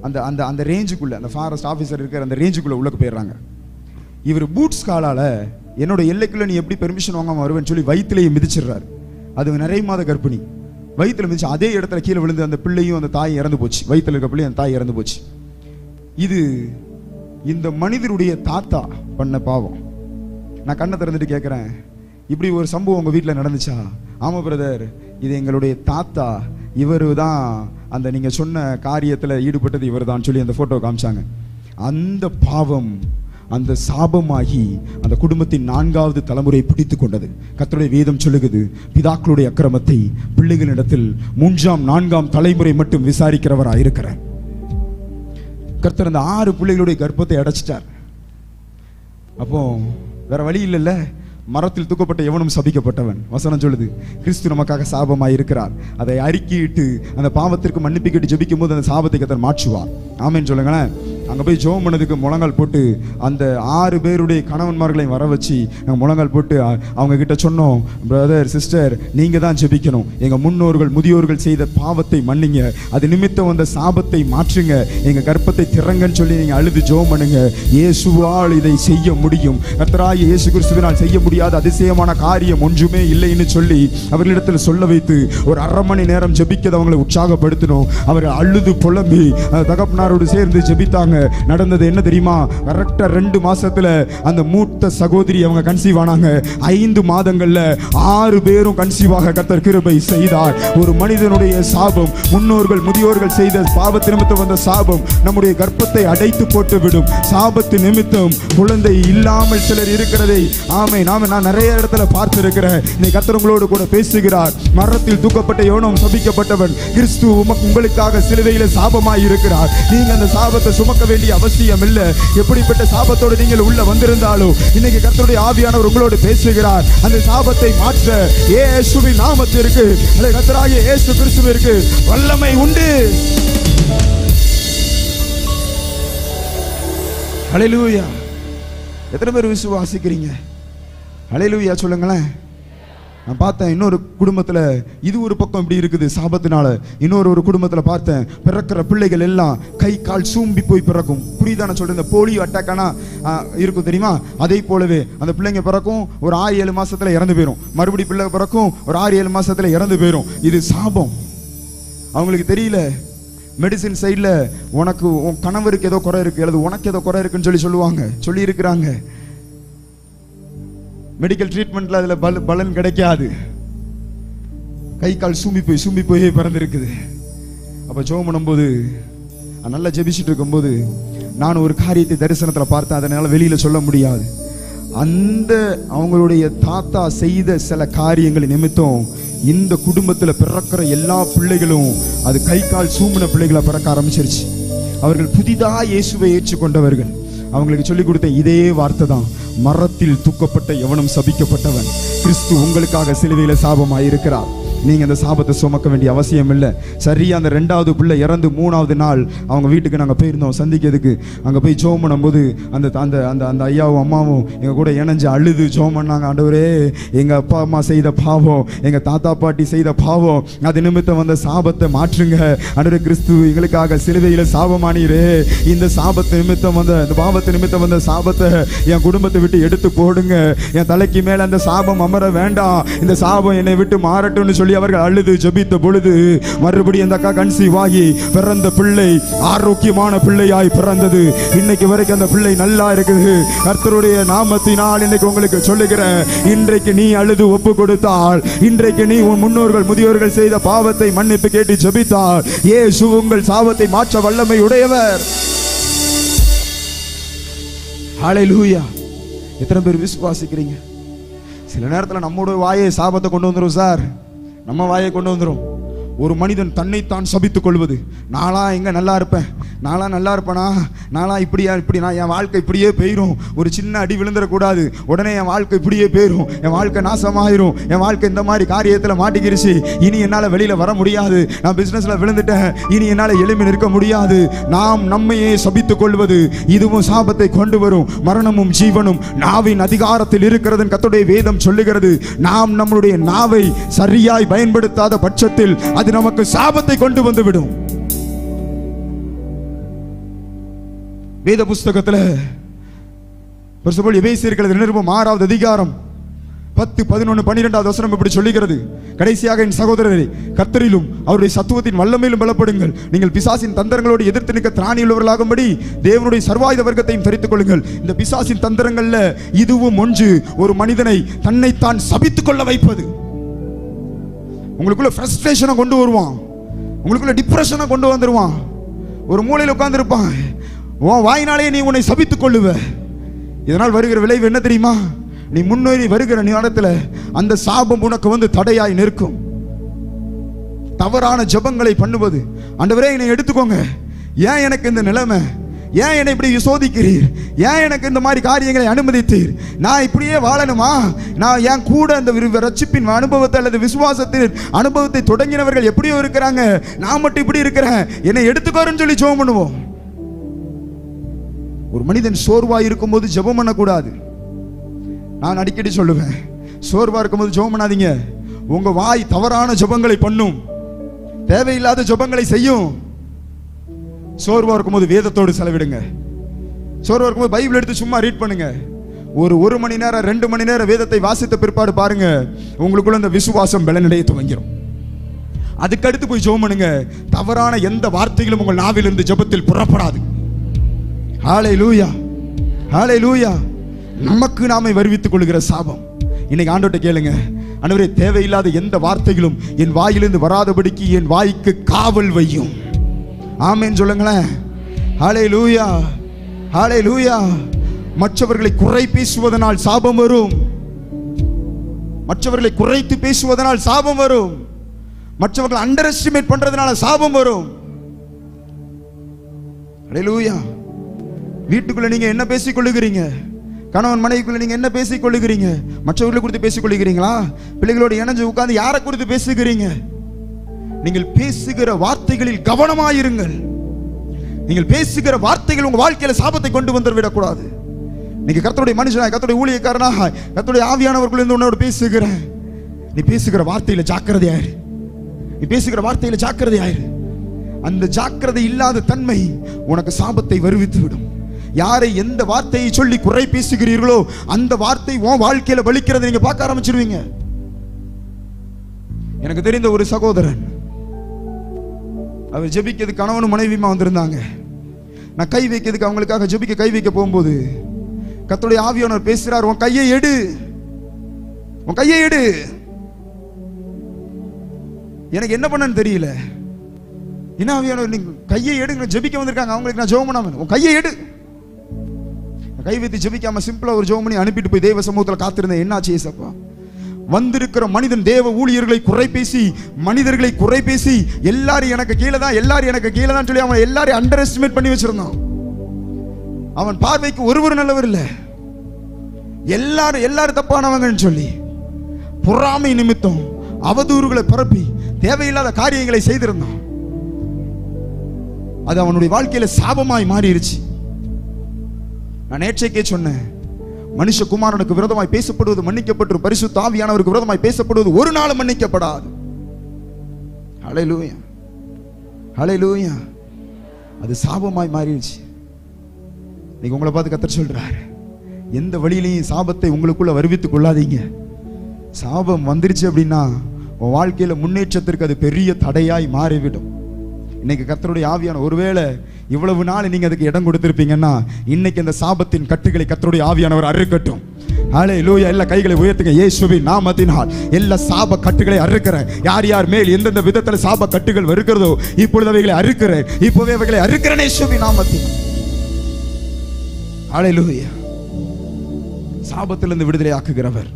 அந்த அந்த அந்த ரேஞ்சுக்குள்ள, அந்த ஃபாரஸ்ட் ஆஃபீஸர் இருக்கிற அந்த ரேஞ்சுக்குள்ள உள்ளக்கு போயிடுறாங்க. இவர் பூட்ஸ் காலால என்னோட எல்லைக்குள்ள நீ எப்படி பெர்மிஷன் வாங்காம வருவேன்னு சொல்லி வயிற்றுலேயே மிதிச்சிடுறாரு. அது நிறைய மாத கர்ப்பிணி. வயிற்றுல மிதிச்சு அதே இடத்துல கீழே விழுந்து அந்த பிள்ளையும் அந்த தாய் இறந்து போச்சு. வயிற்றுல இருக்க பிள்ளையும் அந்த தாய் இறந்து போச்சு. இது இந்த மனிதருடைய தாத்தா பண்ண பாவம். நான் கண்ணை திறந்துட்டு கேட்குறேன், இப்படி ஒரு சம்பவம் உங்க வீட்டில் நடந்துச்சா? ஆமா பிரதர், இது எங்களுடைய தாத்தா, இவரு தான் அந்த நீங்க சொன்ன காரியத்தில் ஈடுபட்டது இவர் தான் சொல்லி அந்த போட்டோ காமிச்சாங்க. அந்த பாவம், அந்த சாபமாகி அந்த குடும்பத்தின் 4வது தலைமுறை பிடித்து கொண்டது. கர்த்தருடைய வேதம் சொல்லுகிறது, பிதாக்களுடைய அக்கிரமத்தை பிள்ளைகளிடத்தில் 3ஆம் 4ஆம் தலைமுறை மட்டும் விசாரிக்கிறவராக இருக்கிறார். கர்த்தர் அந்த 6 பிள்ளைகளுடைய கர்ப்பத்தை அடைச்சிட்டார். அப்போ வேற வழி இல்லைல்ல, மரத்தில் தூக்கப்பட்ட எவனும் சபிக்கப்பட்டவன். வசனம் சொல்லுது, கிறிஸ்து நமக்காக சாபமாய் இருக்கிறார். அதை அறிக்கையிட்டு அந்த பாவத்திற்கு மன்னிப்பு கேட்டு ஜெபிக்கும் போது அந்த சாபத்தை கர்த்தர் மாற்றுவார். ஆமென் சொல்லுங்களேன். அங்கே போய் ஜெபம் பண்ணதுக்கு முழங்கால் போட்டு அந்த 6 பேருடைய கணவன்மார்களையும் வர வச்சு நாங்கள் முழங்கால் போட்டு அவங்க கிட்ட சொன்னோம், பிரதர் சிஸ்டர் நீங்கள் தான் ஜெபிக்கணும், எங்கள் முன்னோர்கள் முதியோர்கள் செய்த பாவத்தை மன்னிங்க, அது நிமித்தம் வந்த சாபத்தை மாற்றுங்க, எங்கள் கர்ப்பத்தை திறங்கன்னு சொல்லி நீங்கள் அழுது ஜெபம் பண்ணுங்க. இயேசுவால் இதை செய்ய முடியும். கர்த்தராகிய இயேசு கிறிஸ்துவினால் செய்ய முடியாத அதிசயமான காரியம் ஒன்றுமே இல்லைன்னு சொல்லி அவர்களிடத்தில் சொல்ல வைத்து ஒரு 1/2 மணி நேரம் ஜெபிக்க அவங்களை உற்சாகப்படுத்தணும். அவர்கள் அழுது புலம்பி தகப்பனாரோடு சேர்ந்து ஜெபித்தாங்க. நடந்தது என்ன தெரியுமா? கரெக்டா 2 மாசத்துல அந்த மூத்த சகோதரி அவங்க கன்சீவ் ஆனாங்க. 5 மாதங்கள்ல 6 பேரும் கன்சீவாக கர்த்தர் கிருபை செய்தார். ஒரு மனிதனுடைய சாபம், முன்னோர்கள் முதியோர்கள் செய்த பாவத்து நிமித்தம் வந்த சாபம் நம்முடைய கர்ப்பத்தை அடைத்து போட்டு விடும். சாபத்து நிமித்தம் குழந்தை இல்லாமல் சிலர் இருக்கிறதை நான் நிறைய இடத்துல பார்த்து இருக்கிறேன். இந்த கர்த்தர் உங்களோடு கூட பேசுகிறார். மரத்தில் தூக்கப்பட்ட எவனும் சபிக்கப்பட்டவன், கிறிஸ்து உங்களுக்காக சிலுவையில சாபமாய் இருக்கிறார். நீங்க அந்த சாபத்தை சுமக்க வேண்டிய அவசியம் இல்லை. எப்படிப்பட்ட சாபத்தோடு நீங்கள் உள்ள வந்திருந்தாலும் இன்னைக்கு கர்த்தருடைய ஆவியானவர் உங்களோடு பேசுகிறார். அந்த சாபத்தை மாற்ற இயேசுவின் நாமத்திற்கு, கர்த்தராகிய இயேசு கிறிஸ்துவிற்கு வல்லமை உண்டு. ஹல்லேலூயா. எத்தனை பேர் விசுவாசிக்கிறீங்க? ஹல்லேலூயா சொல்லுங்களேன். நான் பார்த்தேன் இன்னொரு குடும்பத்தில் இது ஒரு பக்கம் இப்படி இருக்குது சாபத்தினால. இன்னொரு குடும்பத்தில் பார்த்தேன், பிறக்கிற பிள்ளைகள் எல்லாம் கை கால் சூம்பி போய் பிறக்கும். புரியுதா நான் சொல்றேன்? இந்த போலியோ அட்டாக்கானா இருக்கும் தெரியுமா? அதே போலவே அந்த பிள்ளைங்க பிறக்கும், ஒரு 6-7 மாசத்துல இறந்து போயிடும். மறுபடி பிள்ளை பிறக்கும், ஒரு 6-7 மாசத்துல இறந்து போயிடும். இது சாபம். அவங்களுக்கு தெரியல. மெடிசின் சைடில் உனக்கு உன் கணவருக்கு ஏதோ குறை இருக்கு அல்லது உனக்கு ஏதோ குறை இருக்குன்னு சொல்லுவாங்க, சொல்லி இருக்கிறாங்க. மெடிக்கல் ட்ரீட்மெண்ட்ல அதுல பலன் கிடைக்காது. கை கால் சூம்பி போய் பிறந்திருக்குது. அப்ப ஜெபம் பண்ணும்போது நல்லா ஜெபிச்சுட்டு இருக்கும்போது நான் ஒரு காரியத்தை தரிசனத்தில் பார்த்தேன். அதனால வெளியில சொல்ல முடியாது. அந்த அவங்களுடைய தாத்தா செய்த சில காரியங்கள் நிமித்தம் இந்த குடும்பத்தில் பிறக்கிற எல்லா பிள்ளைகளும் அது கை கால் சூம்பின பிள்ளைகளை பிறக்க ஆரம்பிச்சிருச்சு. அவர்கள் புதிதாக இயேசுவை ஏற்றுக்கொண்டவர்கள். அவங்களுக்கு சொல்லிக் கொடுத்த இதே வார்த்தை தான், மரத்தில் தூக்கப்பட்ட எவனும் சபிக்கப்பட்டவன், கிறிஸ்து உங்களுக்காக சிலுவையில சாபமாயிருக்கிறார். நீங்க அந்த சாபத்தை சுமக்க வேண்டிய அவசியம் இல்லை. சரியா அந்த 2வது பிள்ளை இறந்து 3வது நாள் அவங்க வீட்டுக்கு நாங்கள் போயிருந்தோம் சந்திக்கிறதுக்கு. அங்கே போய் ஜெபம் பண்ணும்போது அந்த அந்த அந்த அந்த ஐயாவும் அம்மாவும் எங்கள் கூட இணைஞ்சு அழுது ஜெபம் பண்ணாங்க. ஆண்டவரே, எங்கள் அப்பா அம்மா செய்த பாவம், எங்கள் தாத்தா பாட்டி செய்த பாவம், அது நிமித்தம் வந்த சாபத்தை மாற்றுங்க ஆண்டவரே. கிறிஸ்து எங்களுக்காக சிலுவையில் சாபமானீரே, இந்த சாபத்தை நிமித்தம் வந்த இந்த பாவத்தை நிமித்தம் வந்த சாபத்தை என் குடும்பத்தை விட்டு எடுத்து போடுங்க. என் தலைக்கு மேலே அந்த சாபம் அமர வேண்டாம், இந்த சாபம் என்னை விட்டு மாறட்டும்னு சொல்லி அவர்கள் அழுது ஜெபித்த பொழுது மறுபடியும் அந்த அக்கா கன்சீவ் ஆகி பிறந்த பிள்ளை ஆரோக்கியமான பிள்ளையாய் பிறந்தது. இன்னைக்கு வரைக்கும் அந்த பிள்ளை நல்லா இருக்குது. கர்த்தருடைய நாமத்தினால் இன்னைக்கு உங்களுக்கு சொல்லுகிறேன், இன்றைக்கு நீ அழுது ஒப்பு கொடுத்தால், இன்றைக்கு நீ உன் முன்னோர்கள் முதியோர்கள் செய்த பாவத்தை மன்னிப்பு கேட்டு ஜெபித்தால், இயேசு உங்கள் சாபத்தை மாற்ற வல்லமை உடையவர். ஹல்லேலூயா. எத்தனை பேர் விசுவாசிக்கிறீங்க? சில நேரத்தில் நம்மோட வாயை சாபத்தை கொண்டு வந்துரும் சார். நம்ம வாயை கொண்டு வந்துடும். ஒரு மனிதன் தன்னைத்தான் சபித்துக் கொள்வது, நாளா எங்க நல்லா இருப்பேன், நாளா நல்லா இருப்பேனா, நாளா இப்படியா இப்படி, நான் என் வாழ்க்கை இப்படியே போயிடும், ஒரு சின்ன அடி விழுந்துடக்கூடாது, உடனே என் வாழ்க்கை இப்படியே போயிடும், என் வாழ்க்கை நாசமாயிரும், என் வாழ்க்கை இந்த மாதிரி காரியத்தில் மாட்டிக்கிருச்சு, இனி என்னால் வெளியில வர முடியாது, நான் பிசினஸ்ல விழுந்துட்டேன், இனி என்னால் எழுப்பி நிற்க முடியாது. நாம் நம்மையே சபித்துக் கொள்வது இதுவும் சாபத்தை கொண்டு வரும். மரணமும் ஜீவனும் நாவின் அதிகாரத்தில் இருக்கிறது கர்த்தருடைய வேதம் சொல்லுகிறது. நாம் நம்முடைய நாவை சரியாய் பயன்படுத்தாத பட்சத்தில் அது நமக்கு சாபத்தை கொண்டு வந்துவிடும். வேத புஸ்தகத்தில் எபேசியர்கள் நிருபம் 6வது அதிகாரம் 10, 11, 12வது வசனம் இப்படி சொல்லுகிறது. கடைசியாக என் சகோதரரை கர்த்தரிலும் அவருடைய சத்துவத்தின் வல்லமையிலும் பலப்படுங்கள். நீங்கள் பிசாசின் தந்திரங்களோடு எதிர்த்து நிற்க திராணியுள்ளவர்களாகும்படி தேவனுடைய சர்வாயுத வர்க்கத்தையும் தரித்துக் கொள்ளுங்கள். இந்த பிசாசின் தந்திரங்கள்ல இதுவும் ஒன்று, ஒரு மனிதனை தன்னைத்தான் சபித்துக் கொள்ள வைப்பது. உங்களுக்குள்ள ஃப்ரஸ்ட்ரேஷனை கொண்டு வருவான், உங்களுக்குள்ள டிப்ரெஷனை கொண்டு வந்துருவான். ஒரு மூலையில் உட்கார்ந்து இருப்பான், உன் வாயினாலே நீ உன்னை சபித்துக் கொள்ளுவ. இதனால் வருகிற விளைவு என்ன தெரியுமா? நீ முன்னேறி வருகிற நேரத்தில் அந்த சாபம் உனக்கு வந்து தடையாய் நிற்கும். தவறான ஜெபங்களை பண்ணுவது, ஆண்டவரே என்னை எடுத்துக்கோங்க, ஏன் எனக்கு இந்த நிலைமை, ஏன் என்னை இப்படி சோதிக்கிறீர், ஏன் எனக்கு இந்த மாதிரி காரியங்களை அனுமதித்தீர், நான் இப்படியே வாழணுமா, நான் என் கூட அந்த ரட்சிப்பின் அனுபவத்தை அல்லது விசுவாசத்தின் அனுபவத்தை தொடங்கினவர்கள் எப்படியோ இருக்கிறாங்க, நான் மட்டும் இப்படி இருக்கிறேன், என்னை எடுத்துக்கோருன்னு சொல்லி ஜெபம் பண்ணுவோம். ஒரு மனிதன் சோர்வா இருக்கும்போது ஜெபம் பண்ணக்கூடாது. நான் அடிக்கடி சொல்லுவேன், சோர்வா இருக்கும்போது ஜெபம் பண்ணாதீங்க. உங்க வாய் தவறான ஜெபங்களை பண்ணும், தேவையில்லாத ஜெபங்களை செய்யும். சோர்வா இருக்கும்போது வேதத்தோடு செலவிடுங்க. சோர்வா இருக்கும்போது பைபிள் எடுத்து சும்மா ரீட் பண்ணுங்க. ஒரு மணி நேரம் 2 மணி நேரம் வேதத்தை வாசித்த பிற்பாடு பாருங்க, உங்களுக்குள்ள அந்த விசுவாசம் பலனடைய துவங்கிடும். அதுக்கடுத்து போய் ஜெபம் பண்ணுங்க. தவறான எந்த வார்த்தைகளும் உங்கள் நாவிலிருந்து ஜெபத்தில் புறப்படாது. ஹல்லேலூயா, ஹல்லேலூயா. நமக்கு நாமே வருவித்துக் கொள்கிற சாபம். இன்னைக்கு ஆண்டவர்கிட்ட கேளுங்க, ஆண்டவரே தேவையில்லாத எந்த வார்த்தைகளும் என் வாயிலிருந்து வராதபடிக்கு என் வாய்க்கு காவல் வையும். ஆமென் சொல்லுங்களேன். ஹல்லேலூயா, ஹல்லேலூயா. மற்றவர்களை குறை பேசுவதனால் சாபம் வரும். மற்றவர்களை குறைத்து பேசுவதனால் சாபம் வரும். மற்றவர்களை அண்டர் எஸ்டிமேட் பண்றதுனால சாபம் வரும். ஹல்லேலூயா. வீட்டுக்குள்ள நீங்க என்ன பேசிக் கொள்ளுகிறீங்க? கணவன் மனைவிக்குள்ள நீங்க என்ன பேசிக் கொள்ளுகிறீங்க? மற்றவர்களை குறித்து பேசிக் கொள்ளுகிறீங்களா? பிள்ளைகளோடு இணைஞ்சு உட்கார்ந்து யாரை குறித்து பேசுகிறீங்க? நீங்கள் பேசுகிற வார்த்தைகளில் கவனமாயிருங்கள். நீங்கள் பேசுகிற வார்த்தைகள் உங்க வாழ்க்கையில சாபத்தை கொண்டு வந்து விடக்கூடாது. நீங்க கர்த்தருடைய மனுஷனா, கர்த்தருடைய ஊழியக்காரனா, கர்த்தருடைய ஆவியானவர்கள் இருந்து உன்னோடு பேசுகிறேன். நீ பேசுகிற வார்த்தையில ஜாக்கிரதையாயிரு. நீ பேசுகிற வார்த்தையில ஜாக்கிரதையாயிரு. அந்த ஜாக்கிரதை இல்லாத தன்மை உனக்கு சாபத்தை வருவித்து விடும். யாரை எந்த வார்த்தையை சொல்லி குறை பேசுகிறீர்களோ அந்த வார்த்தை உன் வாழ்க்கையில வலிக்கிறதை நீங்க பார்க்க ஆரம்பிச்சிருவீங்க. எனக்கு தெரிந்த ஒரு சகோதரன், அவர் ஜெபிக்கிறதுக்கு கணவனும் மனைவியுமா வந்திருந்தாங்க. நான் கை வைக்கிறதுக்கு அவங்களுக்காக ஜெபிக்க கை வைக்க போகும்போது கர்த்தருடைய ஆவியானவர் பேசுறார், உன் கையை எடு. உன் கையை எடு. எனக்கு என்ன பண்ணன்னு தெரியல. என்ன நீங்க கையை எடுங்க, ஜெபிக்க வந்திருக்காங்க, அவங்களுக்கு நான் ஜெபம் பண்ணாம உன் கையை எடு. கை வைத்து ஜெபிக்காம சிம்பிளா ஒரு ஜெபம் பண்ணி அனுப்பிட்டு போய் தேவ சமூகத்தில் காத்திருந்தேன். என்னாச்சு ஏசப்பா? வந்திருக்கிற மனிதன் தேவ ஊழியர்களை குறை பேசி, மனிதர்களை குறை பேசி, எல்லாரும் எனக்கு கீழே தான், எல்லாரும் எனக்கு கீழே தான் சொல்லி அவன் எல்லாரையும் அண்டர் எஸ்டிமேட் பண்ணி வச்சிருந்தான். அவன் பார்வைக்கு ஒருவர் நல்லவர் இல்லை, எல்லாரும் தப்பானவங்கன்னு சொல்லி பொறாமை நிமித்தம் அவதூறுகளை பரப்பி தேவையில்லாத காரியங்களை செய்திருந்தான். அது அவனுடைய வாழ்க்கையில சாபமாய் மாறிடுச்சு. நான் நேற்றைக்கே சொன்னேன், மனுஷகுமாரனுக்கு விரோதமாய் பேசப்படுவது மன்னிக்கப்பட்டு, பரிசுத்த ஆவியானவருக்கு விரோதமாய் பேசப்படுவது ஒரு நாளும் மன்னிக்கப்படாது. ஹல்லேலூயா, ஹல்லேலூயா. அது சாபமாய் மாறிடுச்சு. நீங்க உங்களை பார்த்து கர்த்தர் சொல்றாரு, எந்த வழியிலையும் சாபத்தை உங்களுக்குள்ள வருவித்துக் கொள்ளாதீங்க. சாபம் வந்துருச்சு அப்படின்னா உன் வாழ்க்கையில முன்னேற்றத்திற்கு அது பெரிய தடையாய் மாறிவிடும். இன்னைக்கு கர்த்தருடைய ஆவியான, ஒருவேளை இவ்வளவு நாள் நீங்க அதுக்கு இடம் கொடுத்திருப்பீங்கன்னா, இன்னைக்கு அந்த சாபத்தின் கட்டுகளை கர்த்தருடைய ஆவியானவர் அறுக்கட்டும். ஹல்லேலூயா. எல்லா கைகளை உயர்த்துங்க. இயேசுவின் நாமத்தினால் எல்லா சாப கட்டுகளை அறுக்கிறேன். யார் யார் மேல் எந்தெந்த விதத்தில் சாப கட்டுகள் வருகிறதோ இப்பொழுது அவைகளை அறுக்கிறேன். இப்பவே அவைகளை அறுக்கிறேன் இயேசுவின் நாமத்தினால். ஹல்லேலூயா. சாபத்திலிருந்து விடுதலை ஆக்குகிறவர்.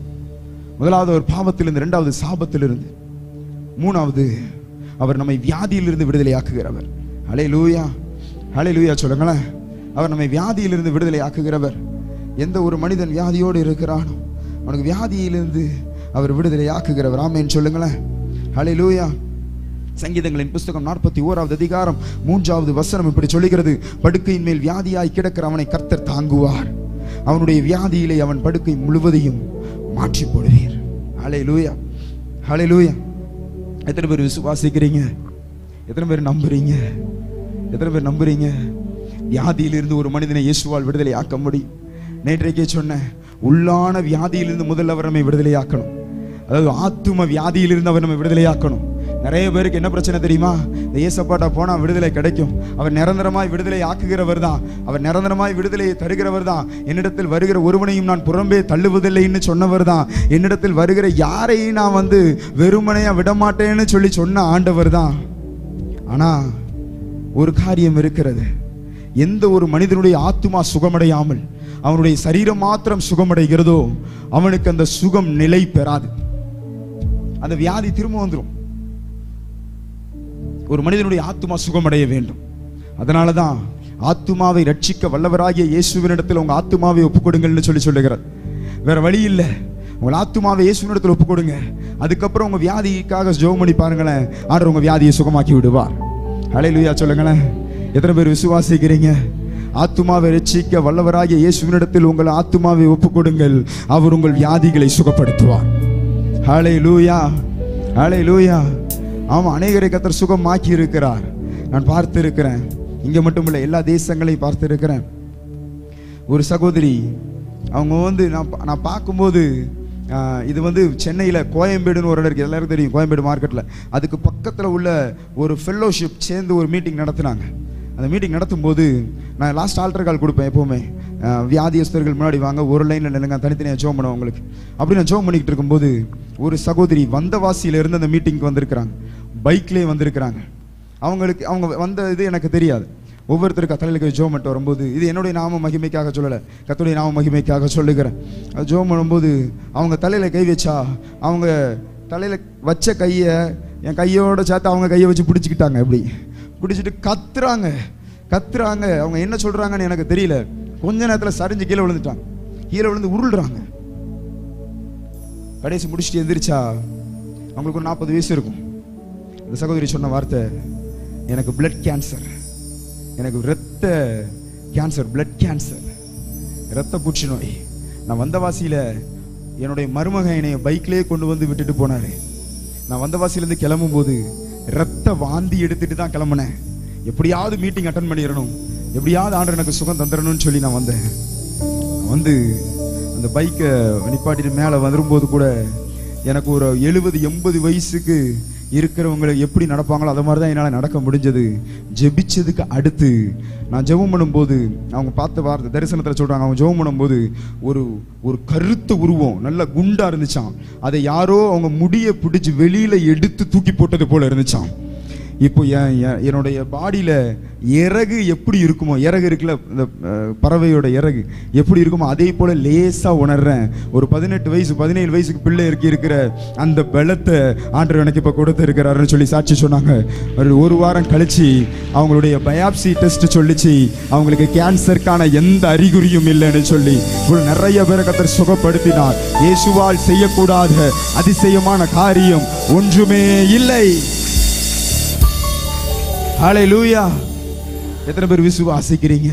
முதலாவது ஒரு பாவத்திலிருந்து, இரண்டாவது சாபத்திலிருந்து, மூணாவது அவர் நம்மை வியாதியிலிருந்து விடுதலை ஆக்குகிறவர். ஹல்லேலூயா, ஹல்லேலூயா சொல்லுங்களேன். அவர் நம்மை வியாதியிலிருந்து விடுதலை ஆக்குகிறவர். எந்த ஒரு மனிதன் வியாதியோடு இருக்கிறானோ அவனுக்கு வியாதியிலிருந்து அவர் விடுதலை ஆக்குகிறவர். ஆமென் சொல்லுங்களேன். ஹல்லேலூயா. சங்கீதங்களின் புஸ்தகம் 41வது அதிகாரம் 3வது வசனம் இப்படி சொல்லுகிறது, படுக்கையின் மேல் வியாதியாய் கிடக்கிற அவனை கர்த்தர் தாங்குவார், அவனுடைய வியாதியிலே அவன் படுக்கை முழுவதையும் மாற்றி போடுவீர். ஹல்லேலூயா, ஹல்லேலூயா. எத்தனை பேர் விசுவாசிக்கிறீங்க? எத்தனை பேர் நம்புறீங்க? எத்தனை பேர் நம்புறீங்க? வியாதியிலிருந்து ஒரு மனிதனை இயேசுவால் விடுதலை ஆக்க முடியும். நேற்றைக்கே சொன்னேன், உள்ளான வியாதியிலிருந்து முதல்ல அவர் நம்மை விடுதலை ஆக்கணும். அதாவது ஆத்தும வியாதியிலிருந்து அவர் நம்மை விடுதலை ஆக்கணும். நிறைய பேருக்கு என்ன பிரச்சனை தெரியுமா? இந்த இயேசப்பாட்ட போனா விடுதலை கிடைக்கும். அவர் நிரந்தரமாய் விடுதலை ஆக்குகிறவர் தான், அவர் நிரந்தரமாய் விடுதலையை தருகிறவர் தான். என்னிடத்தில் வருகிற ஒருவனையும் நான் புறம்பே தள்ளுவதில்லைன்னு சொன்னவர் தான். என்னிடத்தில் வருகிற யாரையும் நான் வெறுமனையா விடமாட்டேன்னு சொல்லி சொன்ன ஆண்டவர் தான். ஆனா ஒரு காரியம் இருக்கிறது, எந்த ஒரு மனிதனுடைய ஆத்துமா சுகமடையாமல் அவனுடைய சரீரம் மாத்திரம் சுகமடைகிறதோ அவனுக்கு அந்த சுகம் நிலை பெறாது. அந்த வியாதி திரும்ப வந்துடும். ஒரு மனிதனுடைய ஆத்துமா சுகமடைய வேண்டும். அதனாலதான் ஆத்துமாவை ரட்சிக்க வல்லவராகிய இயேசுவினிடத்தில் உங்க ஆத்துமாவை ஒப்புக்கொடுங்கள்னு சொல்லி சொல்லுகிறார். வேற வழி இல்லை. உங்கள் ஆத்துமாவை இயேசுவினிடத்தில் ஒப்புக்கொடுங்க. அதுக்கப்புறம் உங்க வியாதிக்காக ஜெபம் பண்ணி பாருங்களேன், ஆண்டவர் உங்க வியாதியை சுகமாக்கி விடுவார். ஹல்லேலூயா சொல்லுங்களேன். எத்தனை பேர் விசுவாசிக்கிறீங்க? ஆத்துமாவை ரட்சிக்க வல்லவராகிய இயேசுவினிடத்தில் உங்கள் ஆத்துமாவை ஒப்புக்கொடுங்கள், அவர் உங்கள் வியாதிகளை சுகப்படுத்துவார். ஹல்லேலூயா, ஹல்லேலூயா. ஆமா, அநேகரை கர்த்தர் சுகமாக்கி இருக்கிறார். நான் பார்த்து இருக்கிறேன். இங்க மட்டும் இல்லை, எல்லா தேசங்களையும் பார்த்து இருக்கிறேன். ஒரு சகோதரி, அவங்க நான் பார்க்கும்போது, இது சென்னையில் கோயம்பேடுன்னு ஒரு இடம் இருக்குது, எல்லாருக்கும் தெரியும், கோயம்பேடு மார்க்கெட்டில். அதுக்கு பக்கத்தில் உள்ள ஒரு ஃபெல்லோஷிப் சேர்ந்து ஒரு மீட்டிங் நடத்தினாங்க. அந்த மீட்டிங் நடத்தும் போது நான் லாஸ்ட் ஆல்டர் கால் கொடுப்பேன் எப்போவுமே. வியாதியஸ்தர்கள் முன்னாடி வாங்க, ஒரு லைனில் நில்லுங்க, தனித்தனியாக ஜோம் பண்ணுவோம் உங்களுக்கு. அப்படி நான் ஜோம் பண்ணிக்கிட்டு இருக்கும்போது ஒரு சகோதரி வந்தவாசியிலிருந்து அந்த மீட்டிங்க்கு வந்திருக்கிறாங்க. பைக்லேயே வந்திருக்கிறாங்க. அவங்க வந்த இது எனக்கு தெரியாது. ஒவ்வொருத்தருக்கு தலையில் கை ஜோம் பண்ணிட்டு வரும்போது, இது என்னுடைய நாம மகிமைக்காக சொல்லலை, கர்த்தருடைய நாம மகிமைக்காக சொல்லுகிறேன். ஜோம் பண்ணும்போது அவங்க தலையில் கை வச்சா, அவங்க தலையில் வச்ச கையை என் கையோட சேர்த்து அவங்க கையை வச்சு பிடிச்சிக்கிட்டாங்க. எப்படி பிடிச்சிட்டு கத்துறாங்க. அவங்க என்ன சொல்றாங்கன்னு எனக்கு தெரியல. கொஞ்ச நேரத்தில் சரிஞ்சு கீழே விழுந்துட்டாங்க. கீழே விழுந்து உருள்றாங்க. கடைசி முடிச்சுட்டு எந்திரிச்சா அவங்களுக்கு ஒரு 40 வயசு இருக்கும். இந்த சகோதரி சொன்ன வார்த்தை, எனக்கு பிளட் கேன்சர், எனக்கு இரத்த கேன்சர், பிளட் கேன்சர், இரத்த பூச்சி நோய். நான் வந்தவாசியில் என்னுடைய மருமகன் என்னை பைக்லேயே கொண்டு வந்து விட்டுட்டு போனாரு. நான் வந்தவாசியிலேருந்து கிளம்பும் போது இரத்த வாந்தி எடுத்துட்டு தான் கிளம்புனேன். எப்படியாவது மீட்டிங் அட்டன் பண்ணிடணும், எப்படியாவது ஆண்டவர் எனக்கு சுகம் தந்துடணும்னு சொல்லி நான் வந்தேன். அந்த பைக்கை நிப்பாட்டிட்டு மேலே வரும்போது கூட எனக்கு ஒரு 70-80 வயசுக்கு இருக்கிறவங்களை எப்படி நடப்பாங்களோ அதை மாதிரி தான் என்னால் நடக்க முடிஞ்சது. ஜெபிச்சதுக்கு அடுத்து நான் ஜெபம் பண்ணும்போது அவங்க பார்த்த வார்த்தை தரிசனத்தில் சொல்கிறாங்க, அவங்க ஜெபம் பண்ணும்போது ஒரு ஒரு கருத்த உருவம் நல்ல குண்டா இருந்துச்சான். அதை யாரோ அவங்க முடியை பிடிச்சி வெளியில எடுத்து தூக்கி போட்டது போல இருந்துச்சான். இப்போ என்னுடைய பாடியில் இறகு எப்படி இருக்குமோ, இறகு இருக்குல்ல, இந்த பறவையோட இறகு எப்படி இருக்குமோ அதே போல் லேசாக உணர்றேன். ஒரு 18 வயசு 17 வயசுக்கு பிள்ளை இருக்கிற அந்த பலத்தை ஆண்டவர் எனக்கு இப்போ கொடுத்து இருக்கிறாருன்னு சொல்லி சாட்சி சொன்னாங்க. ஒரு வாரம் கழிச்சு அவங்களுடைய பயாப்சி டெஸ்ட் சொல்லிச்சு அவங்களுக்கு கேன்சருக்கான எந்த அறிகுறியும் இல்லைன்னு சொல்லி நிறைய பேரை கர்த்தர் சுகப்படுத்தினார். இயேசுவால் செய்யக்கூடாத அதிசயமான காரியம் ஒன்றுமே இல்லை. ஹல்லேலூயா. எத்தனை பேர் விசுவாசிக்கிறீங்க?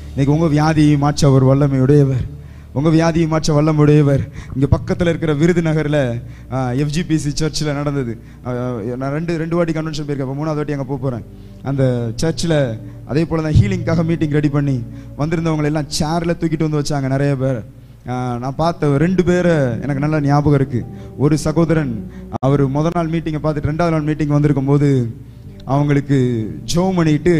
இன்னைக்கு உங்க வியாதியை மாற்ற அவர் வல்லமையுடையவர். உங்க வியாதியை மாற்ற வல்லமையுடையவர். இங்க பக்கத்தில் இருக்கிற விருதுநகர்ல FGPC சர்ச்சில் நடந்தது. நான் ரெண்டு வாட்டி கன்வென்ஷன் போயிருக்கேன். 3வது வாட்டி அங்கே போகிறேன். அந்த சர்ச்சில் அதே போல தான் ஹீலிங்காக மீட்டிங் ரெடி பண்ணி வந்திருந்தவங்களை எல்லாம் சேர்ல தூக்கிட்டு வந்து வச்சாங்க. நிறைய பேர் நான் பார்த்த 2 பேரை எனக்கு நல்லா ஞாபகம் இருக்கு. ஒரு சகோதரன் அவர் முதல் நாள் மீட்டிங்கை பார்த்துட்டு 2வது நாள் மீட்டிங் வந்திருக்கும் போது அவங்களுக்கு ஜெபம் பண்ணிட்டு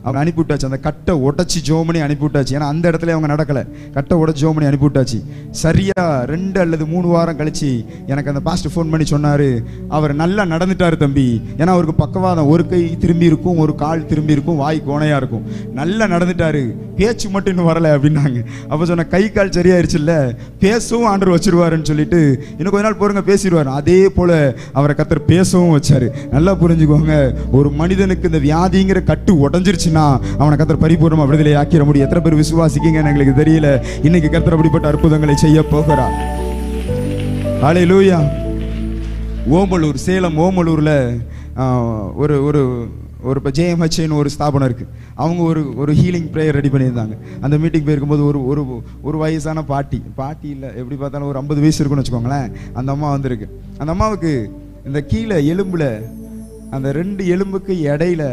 அவங்க அனுப்பிவிட்டாச்சு. அந்த கட்டை உடச்சி ஜெபம் பண்ணி அனுப்பிவிட்டாச்சு. ஏன்னா அந்த இடத்துல அவங்க நடக்கலை. கட்டை உடச்சி ஜெபம் பண்ணி அனுப்பிவிட்டாச்சு. சரியா 2 அல்லது 3 வாரம் கழிச்சு எனக்கு அந்த பாஸ்டர் ஃபோன் பண்ணி சொன்னார், அவர் நல்லா நடந்துட்டார் தம்பி. ஏன்னா அவருக்கு பக்கவாதம், ஒரு கை திரும்பி இருக்கும், ஒரு கால் திரும்பி இருக்கும், வாய் கோணையாக இருக்கும். நல்லா நடந்துட்டாரு, பேச்சு மட்டும் இன்னும் வரலை அப்படின்னாங்க. அப்போ சொன்ன கை கால் சரியாயிருச்சு இல்லை, பேசவும் ஆண்டவர் வச்சிருவாருன்னு சொல்லிட்டு இன்னும் கொஞ்ச நாள் போருங்க பேசிடுவார். அதே போல் அவரை கர்த்தர் பேசவும் வச்சாரு. நல்லா புரிஞ்சுக்கோங்க, ஒரு மனிதனுக்கு இந்த வியாதிங்கிற கட்டு உடஞ்சிருச்சு அவனை கர்த்தர் பரிபூர்ணமா விடுதலை ஆக்கிட முடியும். எத்தனை பேர் விசுவாசிக்கீங்கன்னு எங்களுக்கு தெரியல. இன்னைக்கு கர்த்தர் அப்படிப்பட்ட அற்புதங்களை செய்ய போகிறார். ஹல்லேலூயா. ஓமலூர், சேலம் ஓமலூர்ல ஒரு ஒரு ஒரு இப்போ JMHன்னு ஒரு ஸ்தாபனம் இருக்கு. அவங்க ஒரு ஹீலிங் ப்ரேயர் ரெடி பண்ணியிருந்தாங்க. அந்த மீட்டிங் போயிருக்கும்போது ஒரு வயசான பாட்டி இல்லை, எப்படி பார்த்தாலும் ஒரு 50 வயசு இருக்குன்னு வச்சுக்கோங்களேன். அந்த அம்மா வந்திருக்கு. அந்த அம்மாவுக்கு இந்த கீழே எலும்புல அந்த 2 எலும்புக்கு இடையில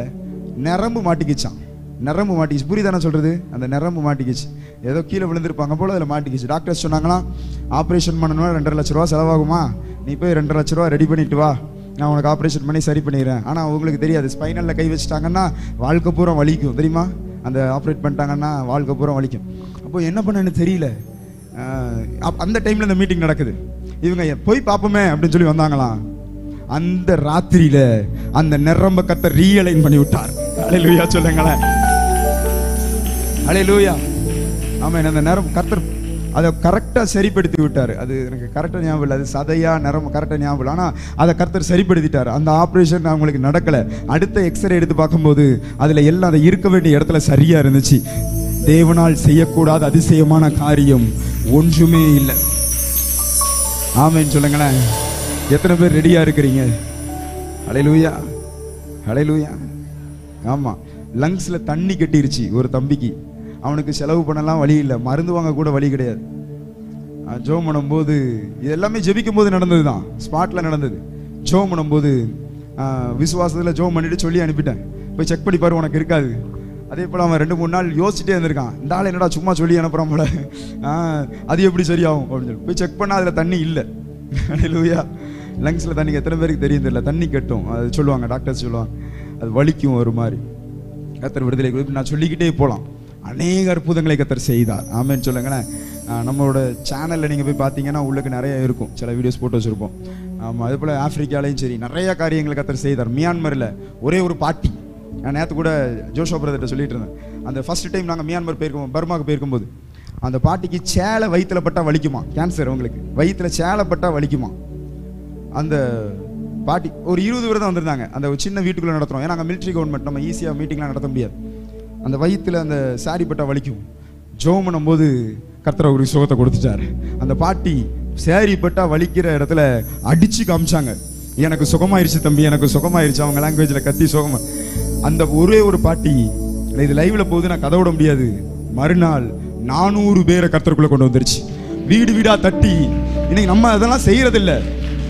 நரம்பு மாட்டிக்கிச்சான். நரம்பு மாட்டிக்கிச்சு. புரியுதானே சொல்றது? அந்த நரம்பு மாட்டிக்கிச்சு. ஏதோ கீழே விழுந்திருப்பாங்க போல அதில் மாட்டிக்கிச்சு. டாக்டர்ஸ் சொன்னாங்களாம், ஆப்ரேஷன் பண்ணணும்னா 2.5 லட்ச ரூபா செலவாகுமா, நீ போய் 2.5 லட்ச ரூபா ரெடி பண்ணிட்டு வா, நான் உனக்கு ஆப்ரேஷன் பண்ணி சரி பண்ணிடுறேன். ஆனால் அவங்களுக்கு தெரியாது, ஸ்பைனலில் கை வச்சுட்டாங்கன்னா வாழ்க்கை பூரா வலிக்கும் தெரியுமா? அந்த ஆப்ரேட் பண்ணிட்டாங்கன்னா வாழ்க்கை பூரா வலிக்கும். அப்போ என்ன பண்ணன்னு தெரியல. அந்த டைமில் இந்த மீட்டிங் நடக்குது. இவங்க போய் பார்ப்போமே அப்படின்னு சொல்லி வந்தாங்களாம். அந்த ராத்திரியில அந்த நரம்ப கர்த்தர் ரீஅலைன் பண்ணி விட்டார். ஹல்லேலூயா சொல்லுங்களேன். ஹல்லேலூயா. ஆமென். அந்த நரம்பு கர்த்தர் அதை கரெக்டாக சரிப்படுத்தி விட்டார். அது எனக்கு கரெக்டாக ஞாபகம் இல்லை, அது சதையா நரம்பு கரெக்டாக ஞாபகம் இல்லை. ஆனால் அதை கர்த்தர் சரிப்படுத்திட்டார். அந்த ஆப்ரேஷன் அவங்களுக்கு நடக்கலை. அடுத்த எக்ஸ்ரே எடுத்து பார்க்கும்போது அதில் எல்லாம் அதை இருக்க வேண்டிய இடத்துல சரியாக இருந்துச்சு. தேவனால் செய்யக்கூடாத அதிசயமான காரியம் ஒன்றுமே இல்லை. ஆமென் சொல்லுங்களேன். எத்தனை பேர் ரெடியா இருக்கிறீங்க? ஹல்லேலூயா. ஹல்லேலூயா. ஆமா, லங்ஸ்ல தண்ணி கட்டிருச்சு ஒரு தம்பிக்கு. அவனுக்கு செலவு பண்ணலாம் வழி இல்லை, மருந்து வாங்க கூட வழி கிடையாது. ஜெபம் பண்ணும்போது இது எல்லாமே ஜெபிக்கும் போது நடந்தது தான், ஸ்பாட்ல நடந்தது. ஜெபம் பண்ணும்போது விசுவாசத்தில் ஜெபம் பண்ணிட்டு சொல்லி அனுப்பிட்டேன், போய் செக் பண்ணி பாரு உனக்கு இருக்காது. அதே போல் அவன் 2-3 நாள் யோசிச்சுட்டே இருந்திருக்கான், இந்த ஆள் என்னடா சும்மா சொல்லி அனுப்புறான் போல, அது எப்படி சரியாகும் அப்படின்னு சொல்லி போய் செக் பண்ணால் அதில் தண்ணி இல்லை. ஹல்லேலூயா. லங்ஸில் தண்ணி எத்தனை பேருக்கு தெரியும் தெரியல, தண்ணி கட்டும், அது சொல்லுவாங்க, டாக்டர்ஸ் சொல்லுவாங்க, அது வலிக்கும் ஒரு மாதிரி. கர்த்தர் விடுதலை கொடுத்து நான் சொல்லிக்கிட்டே போகலாம். அநேக அற்புதங்களை கர்த்தர் செய்தார். ஆமென் சொல்லுங்களேன். நம்மளோட சேனலில் நீங்கள் போய் பார்த்தீங்கன்னா உள்ளுக்கு நிறைய இருக்கும், சில வீடியோஸ் போட்டு வச்சுருப்போம். ஆமாம், அதே போல் ஆஃப்ரிக்காலையும் சரி நிறைய காரியங்களை கர்த்தர் செய்தார். மியான்மரில் ஒரே ஒரு பாட்டி, நான் நேற்று கூட ஜோஷோ பிரதர்கிட்ட சொல்லிட்டு இருந்தேன், அந்த ஃபர்ஸ்ட் டைம் நாங்கள் மியான்மர் போயிருக்கோம், பர்மாவுக்கு போயிருக்கும்போது அந்த பாட்டிக்கு சேலை வயிற்றுல பட்டா வலிக்குமா, கேன்சர் அவங்களுக்கு வயிற்றுல சேலை பட்டா வலிக்குமா. அந்த பாட்டி ஒரு 20 பேர் தான் வந்திருந்தாங்க. அந்த ஒரு சின்ன வீட்டுக்குள்ளே நடத்துகிறோம், ஏன்னா அங்கே மிலிட்ரி கவர்மெண்ட், நம்ம ஈஸியாக மீட்டிங்லாம் நடத்த முடியாது. அந்த வயிற்றுல அந்த சாரி பட்டா வலிக்கும். ஜெபம் பண்ணும்போது கர்த்தர் ஒரு சுகத்தை கொடுத்துட்டாரு. அந்த பாட்டி சாரி பட்டா வலிக்கிற இடத்துல அடிச்சு காமிச்சாங்க, எனக்கு சுகமாயிருச்சு தம்பி, எனக்கு சுகமாயிருச்சு. அவங்க லாங்குவேஜில் கத்தி சுகமா. அந்த ஒரே ஒரு பாட்டி, இது லைவ்ல போகுது, நான் கதை விட முடியாது. மறுநாள் 400 பேரை கர்த்தருக்குள்ள கொண்டு வந்துருச்சு. வீடு வீடா தட்டி, இன்னைக்கு நம்ம அதெல்லாம் செய்யறதில்ல,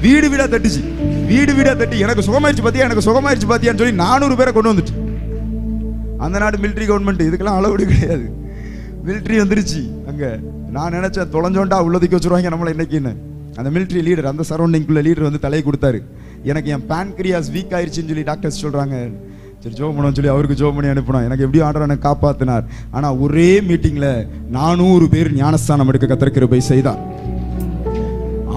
வீடு வீடா தட்டுச்சு, வீடு வீடா தட்டி எனக்கு சுகமாயிருச்சு பாத்தியா, எனக்கு சுகமாயிருச்சு பாத்தியான்னு சொல்லி 400 பேரை கொண்டு வந்துச்சு. அந்த நாடு மிலிட்ரி கவர்மெண்ட், இதுக்கெல்லாம் அளவுடு கிடையாது. மிலிட்ரி வந்துருச்சு அங்க. நான் நினைச்சேன் தொலைஞ்சோண்டா உள்ளதுக்கு வச்சுருவாங்க நம்மளை இன்னைக்குன்னு. அந்த மிலிட்ரி லீடர், அந்த சரௌண்டிங்குள்ள லீடர் வந்து தலையை கொடுத்தாரு, எனக்கு என் பேன்கிரியாஸ் வீக் ஆயிடுச்சுன்னு சொல்லி டாக்டர்ஸ் சொல்றாங்க. சரி ஜோம் பண்ணு சொல்லி அவருக்கு ஜோம் பண்ணி அனுப்பினோம். எனக்கு எப்படி ஆண்டவர் எனக்கு காப்பாத்தினார். ஆனா ஒரே மீட்டிங்ல 400 பேர் ஞானஸ்தானம் எடுக்க கர்த்தர் கிருபை செய்தார்.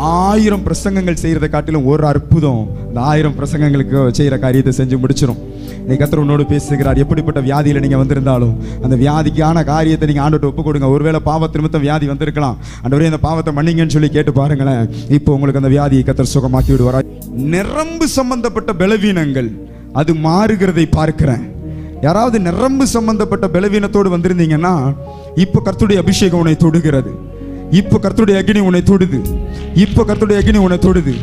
1000 பிரசங்கங்கள் செய்யறதை காட்டிலும் ஒரு அற்புதம் இந்த 1000 பிரசங்கங்களுக்கு செய்யற காரியத்தை செஞ்சு முடிச்சிடும். நீ கர்த்தர் உன்னோடு பேசுகிறார். எப்படிப்பட்ட வியாதியில நீங்க வந்திருந்தாலும் அந்த வியாதிக்கான காரியத்தை நீங்க ஆண்டவர்ட்ட ஒப்பு கொடுங்க. ஒருவேளை பாவத்து நிமித்தம் வியாதி வந்திருக்கலாம். ஆண்டவரே இந்த பாவத்தை மன்னிங்கன்னு சொல்லி கேட்டு பாருங்களேன். இப்போ உங்களுக்கு அந்த வியாதியை கர்த்தர் சுகமாக்கி விடுவார். நரம்பு சம்பந்தப்பட்ட பலவீனங்கள் அது மாறுகிறதை பார்க்கிறேன். யாராவது நரம்பு சம்பந்தப்பட்ட பலவீனத்தோடு வந்திருந்தீங்கன்னா இப்போ கர்த்தருடைய அபிஷேகம் உன்னை தொடுகிறது. இப்போ கர்த்தருடைய அக்னி உன்னை தொடுது. இப்போ கர்த்தருடைய அக்னி உன்னை தொடுது.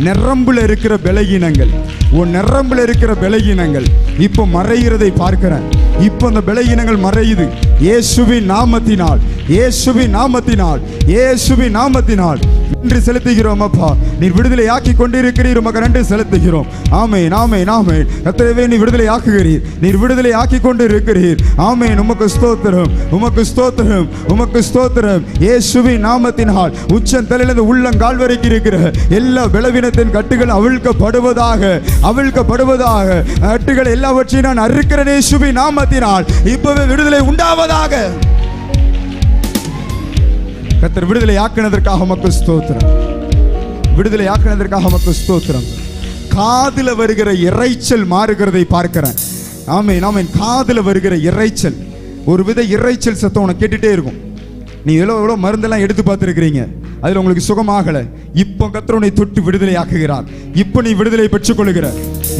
நரம்புல இருக்கிற பலவீனங்கள், உன் நரம்புல இருக்கிற பலவீனங்கள் இப்போ மறைகிறதை பார்க்கிறேன். இப்போ அந்த பலவீனங்கள் மறையுது இயேசுவின் நாமத்தினால், இயேசுவின் நாமத்தினால், இயேசுவின் நாமத்தினால். நன்றி செலுத்துகிறோம் அப்பா. நீர் விடுதலை ஆக்கி கொண்டிருக்கிறீர். உமக்கு நன்றி செலுத்துகிறோம். ஆமென், ஆமென், ஆமென். கர்த்தரே நீர் விடுதலை ஆக்குகிறீர். நீர் விடுதலை ஆக்கி கொண்டு இருக்கிறீர். ஆமென். உமக்கு ஸ்தோத்திரம், உமக்கு ஸ்தோத்திரம், உமக்கு ஸ்தோத்திரம். இயேசுவின் நாமத்தினால் உச்சந்தலையிலிருந்து உள்ளங்கால் வரைக்கும் இருக்கிற எல்லா பலவீனத்தின் கட்டுகள் அவிழ்க்கப்படுவதாக, அவிழ்க்கப்படுவதாக. கட்டுகள் எல்லாவற்றையும் நான் அறுக்கிறேன் இயேசுவின் நாமத்தினால். இப்பவே விடுதலை உண்டாவதாக. கர்த்தர் விடுதலை ஆக்கினதற்காக உமக்கு ஸ்தோத்திரம். விடுதலை ஆக்கினதற்காக உமக்கு ஸ்தோத்திரம். காதுல வருகிற இறைச்சல் மாறுகிறதை பார்க்கிறேன். ஆமென், ஆமென். காதுல வருகிற இறைச்சல், ஒரு வித இறைச்சல் சத்தம் உனக்கு கேட்டுட்டே இருக்கும். நீ எவ்வளோ மருந்தெல்லாம் எடுத்து பார்த்துருக்கிறீங்க, அதில் உங்களுக்கு சுகமாகல. இப்போ கர்த்தர் உன்னை தொட்டு விடுதலை ஆக்குகிறார். இப்போ நீ விடுதலை பெற்றுக்கொள்ளுகிற,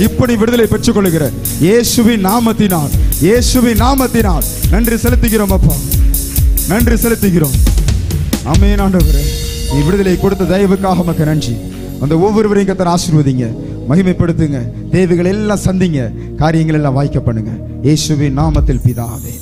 இப்போ நீ விடுதலை பெற்றுக்கொள்ளுகிற இயேசுவின் நாமத்தினால், இயேசுவின் நாமத்தினால். நன்றி செலுத்துகிறோம் அப்பா, நன்றி செலுத்துகிறோம். ஆமென் ஆண்டவரே, நீ விடுதலை கொடுத்த தயவுக்காக உமக்கு நன்றி. அந்த ஒவ்வொருவரையும் கர்த்தர் ஆசீர்வதிங்க, மகிமைப்படுத்துங்க, தேவைகள் எல்லாம் சந்திங்க, காரியங்கள் எல்லாம் வாய்க்க பண்ணுங்க. இயேசுவின் நாமத்தில் பிதாவே.